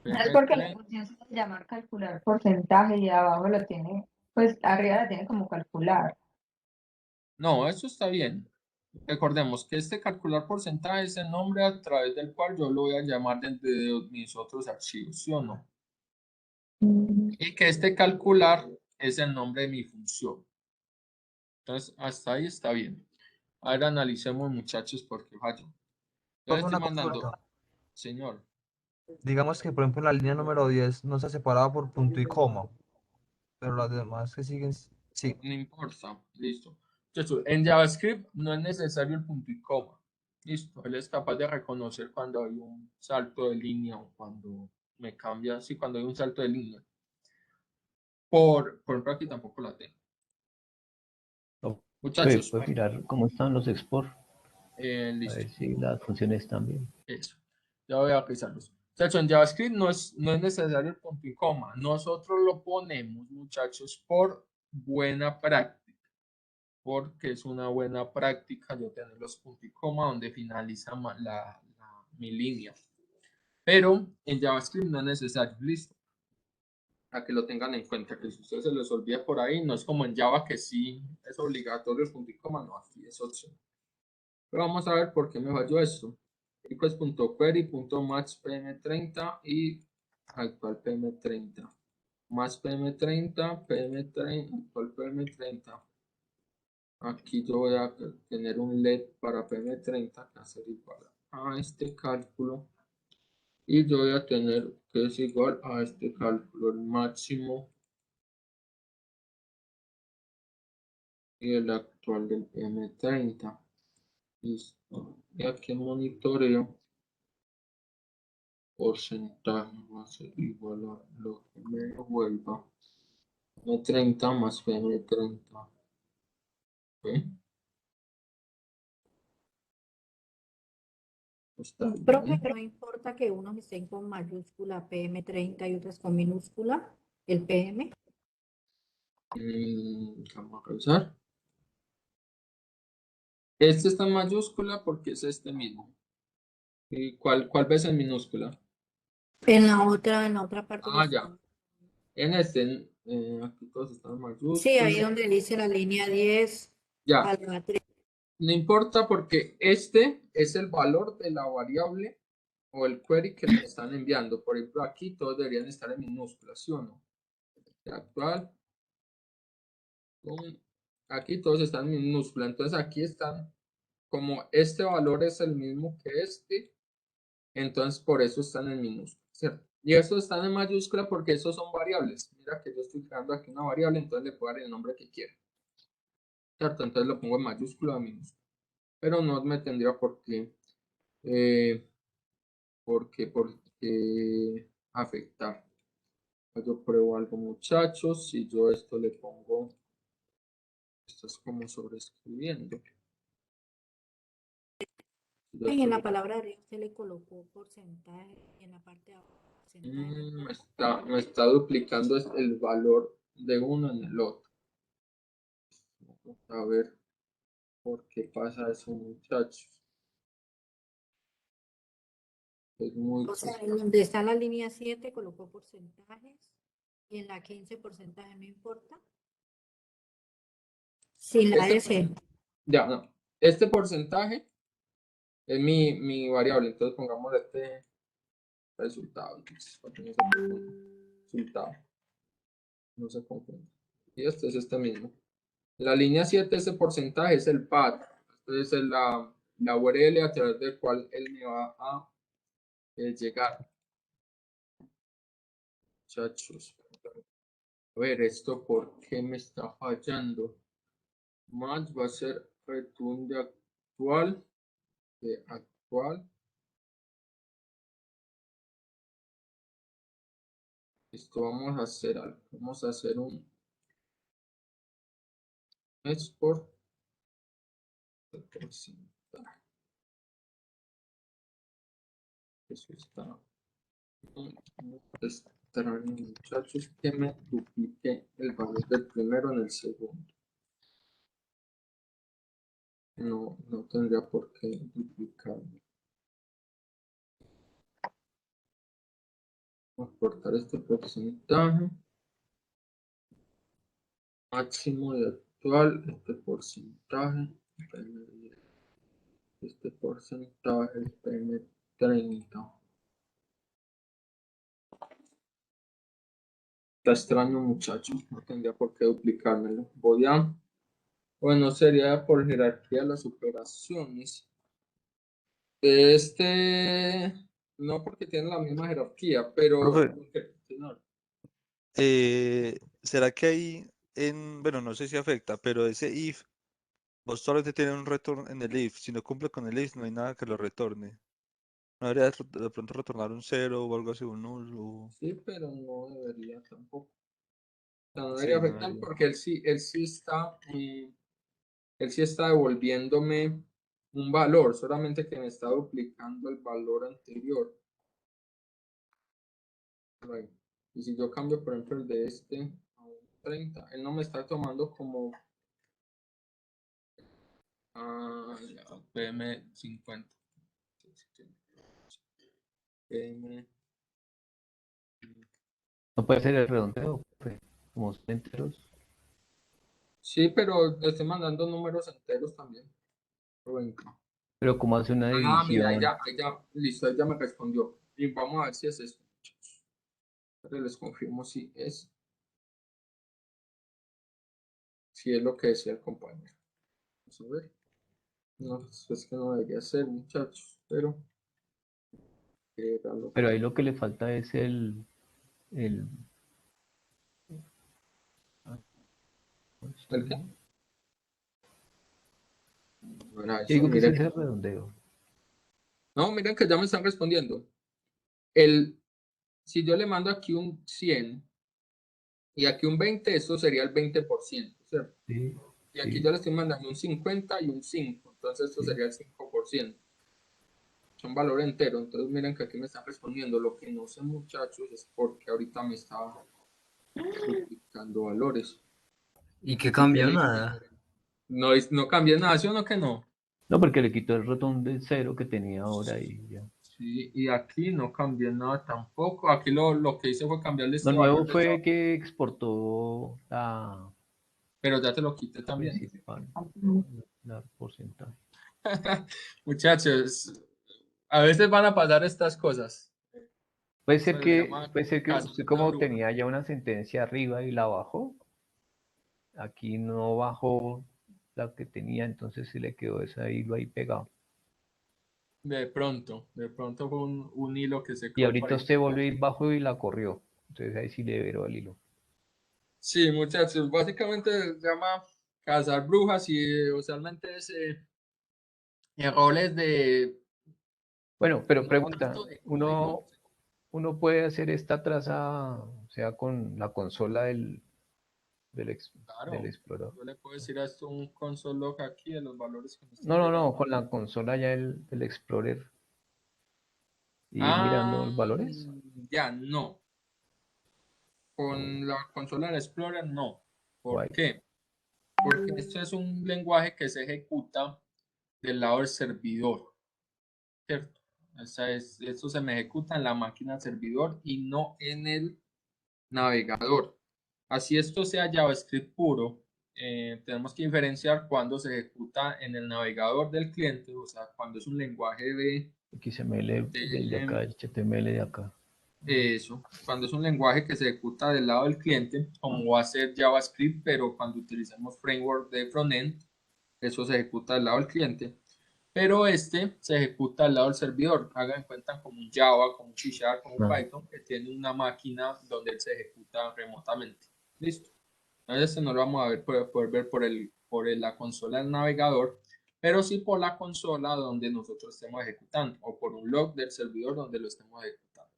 Es porque la función se llama calcular porcentaje y abajo lo tiene, pues arriba la tiene como calcular. No, eso está bien. Recordemos que este calcular porcentaje es el nombre a través del cual yo lo voy a llamar desde mis otros archivos, ¿sí o no? Y que este calcular es el nombre de mi función. Entonces, hasta ahí está bien. Ahora analicemos, muchachos, por qué falló. Yo le estoy mandando, señor. Digamos que, por ejemplo, la línea número 10 no está separada por punto y coma, pero las demás que siguen, sí. No importa, listo. Entonces, en JavaScript no es necesario el punto y coma. Listo, él es capaz de reconocer cuando hay un salto de línea o cuando me cambia, sí, cuando hay un salto de línea. Por ejemplo, aquí tampoco la tengo. Muchachos. ¿Puedes mirar cómo están los export? A Listo. ver si las funciones también. Eso. Ya voy a revisarlos. Muchachos, en JavaScript no es necesario el punto y coma. Nosotros lo ponemos, muchachos, por buena práctica. Porque es una buena práctica yo tener los puntos y coma donde finaliza mi línea. Pero en JavaScript no es necesario. Listo. Para que lo tengan en cuenta, que si ustedes se les olvida por ahí, no es como en Java que sí es obligatorio el punto y coma, no, aquí es opción. Pero vamos a ver por qué me falló esto. Y pues .query.match pm30 y actual pm30. Más pm30, pm30, actual pm30. Aquí yo voy a tener un LED para pm30 que va a ser igual a este cálculo. Y yo voy a tener que es igual a este cálculo, el máximo y el actual del pm30. Listo. Y aquí en monitoreo. Porcentaje va a ser igual a lo que me devuelva M30 más PM30. ¿Ok? Está Profe, bien. no importa que unos estén con mayúscula PM30 y otros con minúscula, el PM. Vamos a revisar. Este está en mayúscula porque es este mismo. ¿Y cuál ves en minúscula? En la otra parte Ah, los... ya. En este, aquí todos están en Sí, ahí mayúscula. donde dice la línea 10 Ya. a la 3. No importa porque este es el valor de la variable o el query que me están enviando. Por ejemplo, aquí todos deberían estar en minúsculas, ¿sí o no? Actual. Aquí todos están en minúscula. Entonces aquí están, como este valor es el mismo que este, entonces por eso están en minúscula, ¿cierto? Y estos están en mayúscula porque esos son variables. Mira que yo estoy creando aquí una variable, entonces le puedo dar el nombre que quiera. ¿Cierto? Entonces lo pongo en mayúscula o minúscula. Pero no me tendría por qué afectar. Yo pruebo algo, muchachos. Si yo esto le pongo, esto es como sobreescribiendo. Y en la palabra arriba usted le colocó porcentaje y en la parte de abajo porcentaje. Me está duplicando el valor de uno en el otro. Vamos a ver por qué pasa eso, muchachos. Es muy... O sea, en donde está la línea 7 colocó porcentajes y en la 15 porcentaje no importa. Sin la S. Ya, no. Este porcentaje es mi variable, entonces pongamos este resultado. Resultado. No se confunda. Y este es este mismo. La línea 7, ese porcentaje es el path. Entonces es la URL a través del cual él me va a llegar. Muchachos. A ver, esto por qué me está fallando. Match va a ser return de actual. De actual. Esto vamos a hacer algo. Vamos a hacer un export de porcentaje. Eso está extraño, muchachos, que me duplique el valor del primero en el segundo. No tendría por qué duplicarlo. Vamos a cortar este porcentaje. Máximo de actual, este porcentaje. Este porcentaje es PM30. Está extraño, muchachos. No tendría por qué duplicármelo. Bueno, sería por jerarquía de las operaciones. No porque tiene la misma jerarquía, pero... Profe, no. ¿Será que ahí bueno, no sé si afecta, pero ese if, vos solamente tienes un retorno en el if, si no cumple con el if no hay nada que lo retorne? ¿No debería de pronto retornar un 0 o algo así, un null? Sí, pero no debería tampoco. O sea, no debería Sí, no afectar debería. porque él sí está devolviéndome un valor, solamente que me está duplicando el valor anterior. Right. Y si yo cambio, por ejemplo, el de este a un 30, él no me está tomando como PM50. PM. No puede ser el redondeo, pues, como son enteros. Sí, pero le estoy mandando números enteros también. Venga. Pero como hace una Mira, ahí división. ya, listo, ahí ya me respondió. Y vamos a ver si es esto, muchachos. Pero les confirmo si es lo que decía el compañero. Vamos a ver. No, es que no debería ser, muchachos, pero Pero ahí lo que le falta es el ¿el qué? Bueno, Yo digo que ese miren, es el redondeo. no, miren que ya me están respondiendo. Si yo le mando aquí un 100 y aquí un 20, eso sería el 20%, ¿cierto? Sí, Y aquí sí. yo le estoy mandando un 50 y un 5, entonces esto Sí. sería el 5%. Son valor entero, entonces miren que aquí me están respondiendo. Lo que no sé, muchachos, es porque ahorita me estaba duplicando valores. ¿Y qué cambió? Nada. No cambié nada, ¿sí o no que no? No, porque le quitó el ratón de 0 que tenía ahora y ya. Sí, y aquí no cambié nada tampoco. Aquí lo que hice fue cambiarle Lo este nuevo valor de fue que exportó la pero ya te lo quité también. principal, la porcentaje. Muchachos, a veces van a pasar estas cosas. Puede Se ser le que, llama puede ser que cazar usted una como bruja. tenía ya una sentencia arriba y la bajó, aquí no bajó la que tenía, entonces se le quedó ese hilo ahí pegado. De pronto fue un hilo que se Y quedó por ahorita ahí. usted volvió a ir bajo y la corrió. Entonces ahí sí le liberó el hilo. Sí, muchachos, básicamente se llama cazar brujas y usualmente es errores de Bueno, pero no pregunta, tanto de código. uno puede hacer esta traza, o sea, con la consola del Claro, explorador. yo le puedo decir a esto un console log aquí de los valores que me están No, llegando. con la consola ya del Explorer. Y ir mirando los valores. Ya no. Con la consola del Explorer no. ¿Por Guay. qué? Porque esto es un lenguaje que se ejecuta del lado del servidor, ¿cierto? Esto se me ejecuta en la máquina servidor y no en el navegador. Así esto sea JavaScript puro, tenemos que diferenciar cuando se ejecuta en el navegador del cliente, o sea, cuando es un lenguaje de XML de acá, HTML de acá. eso, cuando es un lenguaje que se ejecuta del lado del cliente, como va a ser JavaScript, pero cuando utilizamos framework de frontend, eso se ejecuta del lado del cliente. Pero este se ejecuta del lado del servidor. Hagan en cuenta como un Java, como un C#, como un Python, que tiene una máquina donde se ejecuta remotamente. Listo. Entonces este no lo vamos a poder ver por la consola del navegador, pero sí por la consola donde nosotros estemos ejecutando o por un log del servidor donde lo estemos ejecutando.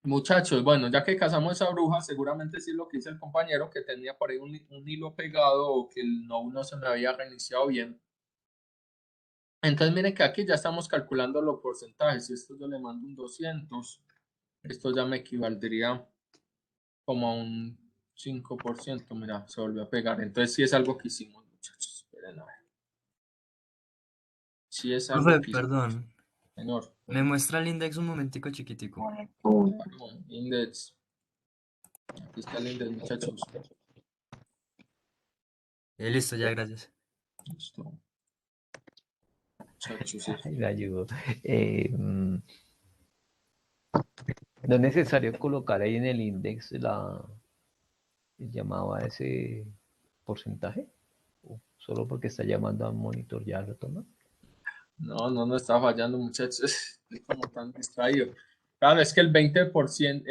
Muchachos, bueno, ya que cazamos esa bruja, seguramente sí es lo que dice el compañero, que tenía por ahí un hilo pegado o que el node no se me había reiniciado bien. Entonces miren que aquí ya estamos calculando los porcentajes. Si esto yo le mando un 200, esto ya me equivaldría como a un 5%. Mira, se volvió a pegar. Entonces sí es algo que hicimos, muchachos. Esperen a ver. Sí es algo Profe, que hicimos. perdón. Menor. ¿Me muestra el index un momentico chiquitico? Index. Aquí está el index, muchachos. Listo, ya, gracias. Listo. Muchachos, Me ayudó. No es necesario colocar ahí en el index llamado a ese porcentaje. Solo porque está llamando a un monitor ya lo toma. No está fallando, muchachos. Estoy como tan distraído. Claro, es que el 20%,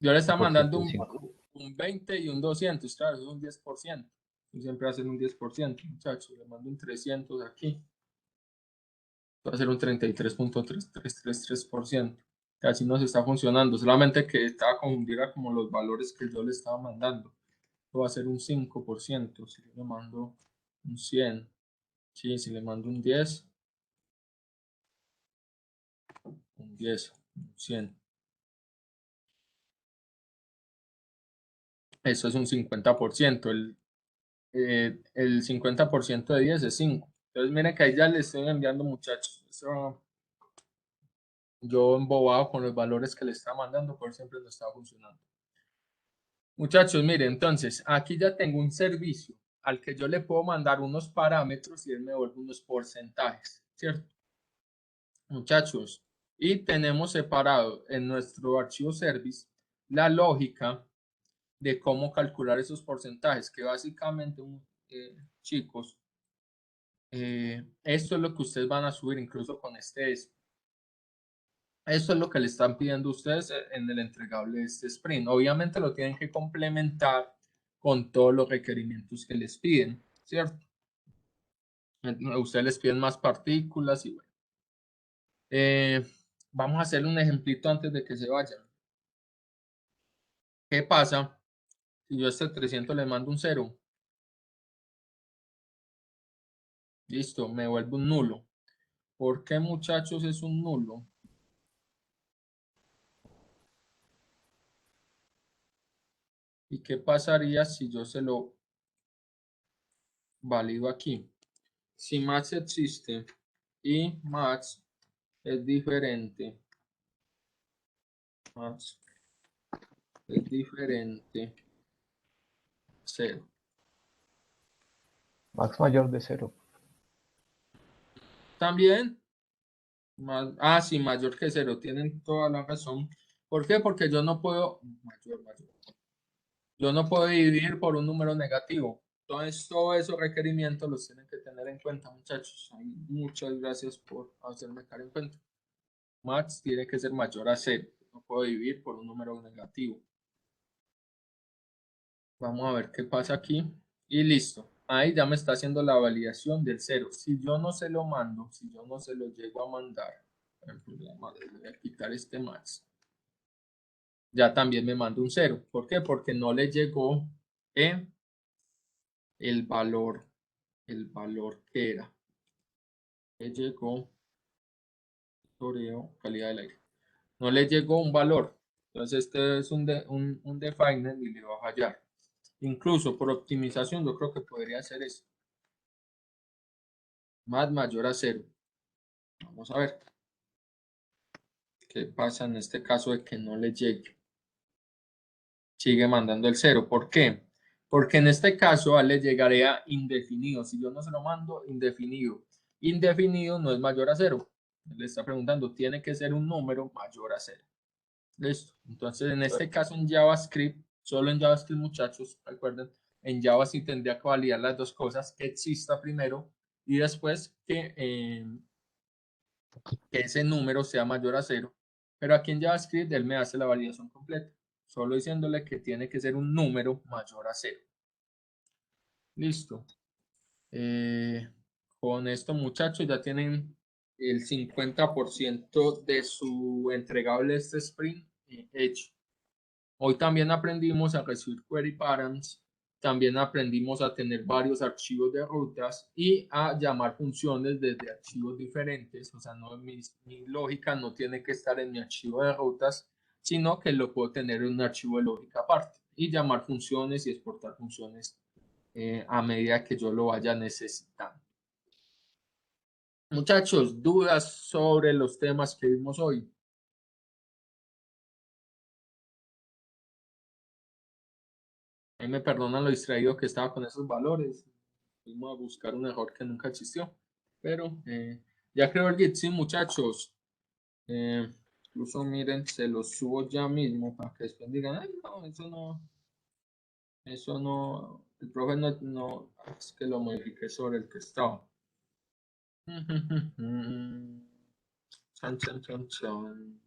yo le estaba mandando un 20 y un 200, claro, es un 10%. Y siempre hacen un 10%, muchachos. Le mando un 300 aquí. Va a ser un 33.3333%. Casi no se está funcionando. Solamente que estaba confundida como los valores que yo le estaba mandando. Esto va a ser un 5%. Si yo le mando un 100. Sí, si le mando un 10, un 10, un 100. Eso es un 50%. El 50% de 10 es 5. Entonces, miren que ahí ya le estoy enviando, muchachos. Eso, yo embobado con los valores que le está mandando, por siempre no está funcionando. Muchachos, miren, entonces, aquí ya tengo un servicio al que yo le puedo mandar unos parámetros y él me devuelve unos porcentajes, ¿cierto? Muchachos, y tenemos separado en nuestro archivo service la lógica de cómo calcular esos porcentajes, que básicamente, chicos, esto es lo que ustedes van a subir incluso con este. Esto es lo que le están pidiendo ustedes en el entregable de este sprint. Obviamente lo tienen que complementar con todos los requerimientos que les piden, ¿cierto? Ustedes les piden más partículas y bueno. Vamos a hacer un ejemplito antes de que se vayan. ¿Qué pasa si yo a este 300 le mando un 0? Listo, me vuelve un nulo. ¿Por qué, muchachos, es un nulo? ¿Y qué pasaría si yo se lo valido aquí? Si max existe y max es diferente, max es diferente, 0. Max mayor de 0. También, sí, mayor que 0, tienen toda la razón. ¿Por qué? Porque yo no puedo, yo no puedo dividir por un número negativo. Entonces, todos esos requerimientos los tienen que tener en cuenta, muchachos. Muchas gracias por hacerme caer en cuenta. Max tiene que ser mayor a 0. No puedo dividir por un número negativo. Vamos a ver qué pasa aquí. Y listo. Ahí ya me está haciendo la validación del 0. Si yo no se lo mando, si yo no se lo llego a mandar, por ejemplo, voy a quitar este max. Ya también me mando un 0. ¿Por qué? Porque no le llegó el valor que era. Le llegó, calidad del aire. No le llegó un valor. Entonces este es un definer y le va a fallar. Incluso por optimización yo creo que podría hacer eso. Más mayor a 0. Vamos a ver qué pasa en este caso de que no le llegue. Sigue mandando el 0. ¿Por qué? Porque en este caso le llegaría indefinido. Si yo no se lo mando, indefinido. Indefinido no es mayor a 0. Le está preguntando, tiene que ser un número mayor a 0. Listo. Entonces, en este caso en JavaScript, solo en JavaScript, muchachos, recuerden, en Java sí tendría que validar las dos cosas, que exista primero y después que ese número sea mayor a 0. Pero aquí en JavaScript él me hace la validación completa, solo diciéndole que tiene que ser un número mayor a 0. Listo. Con esto, muchachos, ya tienen el 50% de su entregable este sprint hecho. Hoy también aprendimos a recibir query params, también aprendimos a tener varios archivos de rutas y a llamar funciones desde archivos diferentes. O sea, no, mi lógica no tiene que estar en mi archivo de rutas, sino que lo puedo tener en un archivo de lógica aparte y llamar funciones y exportar funciones a medida que yo lo vaya necesitando. Muchachos, dudas sobre los temas que vimos hoy. Ahí me perdonan lo distraído que estaba con esos valores. Fuimos a buscar un error que nunca existió. Pero ya creo el Git, sí, muchachos. Incluso miren, se los subo ya mismo para que después digan, ay, no, eso no, el profe no, es que lo modifiqué sobre el que estaba. Chan, chan, chan, chan.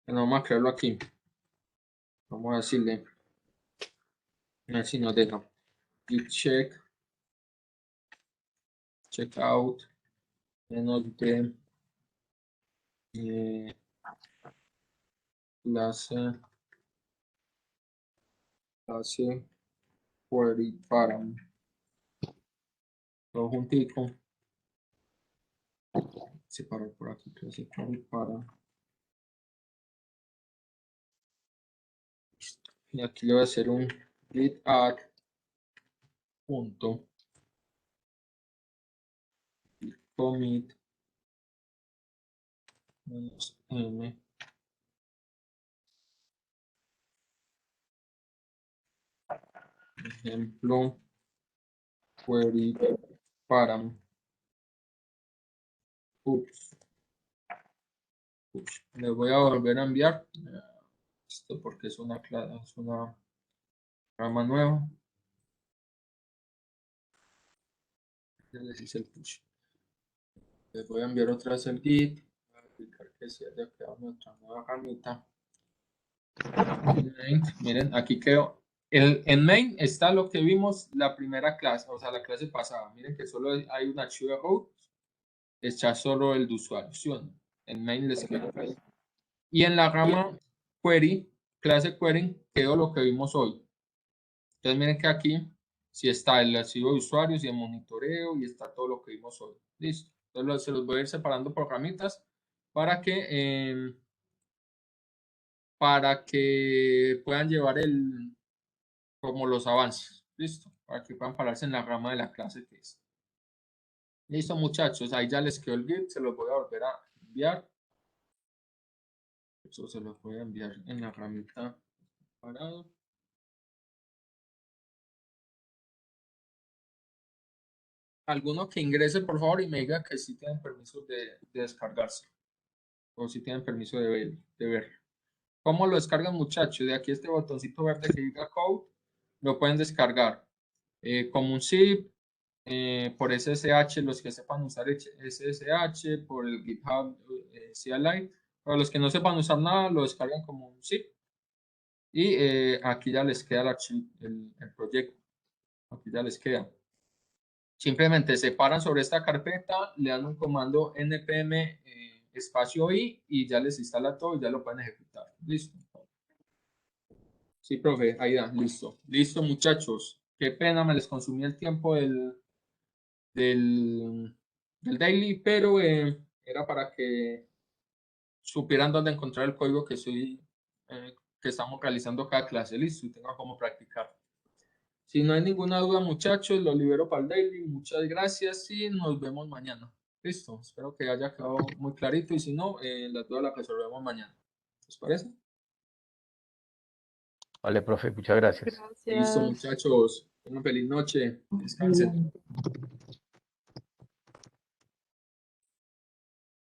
No, vamos a crearlo aquí. Vamos a decirle, a ver si nos deja. Git check, checkout, menos de clase query param. todo juntico. Separar por aquí, clase query para. Y aquí le voy a hacer un git add punto commit -m ejemplo query param push. Le voy a volver a enviar esto porque es una rama nueva. Ya les hice el push. Les voy a enviar otra vez el git. Voy a verificar que se haya quedado nuestra nueva ramita. Miren, aquí quedó. En main está lo que vimos la primera clase, o sea, la clase pasada. Miren que solo hay un archivo de root, está solo el de usuario, ¿sí o no? En main les quedó. Y en la rama query, clase query, quedó lo que vimos hoy. Entonces miren que aquí sí está el archivo de usuarios y el monitoreo y está todo lo que vimos hoy. Listo. Entonces se los voy a ir separando por ramitas para que puedan llevar como los avances. Listo. Para que puedan pararse en la rama de la clase que es. Listo, muchachos. Ahí ya les quedó el git. Se los voy a volver a enviar. Eso se los voy a enviar en la ramita parado. Alguno que ingrese, por favor, y me diga que sí tienen permiso de descargarse. O si tienen permiso de ver. ¿Cómo lo descargan, muchachos? De aquí este botoncito verde que diga code, lo pueden descargar como un zip, por SSH, los que sepan usar SSH, por el GitHub CLI. Para los que no sepan usar nada, lo descargan como un zip. Y aquí ya les queda el archivo, el proyecto. Aquí ya les queda. Simplemente se paran sobre esta carpeta, le dan un comando npm espacio i y ya les instala todo y ya lo pueden ejecutar. Listo. Sí, profe, ahí da, listo. Listo, muchachos. Qué pena, me les consumí el tiempo del daily, pero era para que supieran dónde encontrar el código que estamos realizando cada clase. Listo, y tengan cómo practicar. Si no hay ninguna duda, muchachos, lo libero para el daily. Muchas gracias y nos vemos mañana. Listo, espero que haya quedado muy clarito y si no, las dudas las resolvemos mañana. ¿Les parece? Vale, profe, muchas gracias. Listo, Gracias. muchachos. Una feliz noche. Descansen.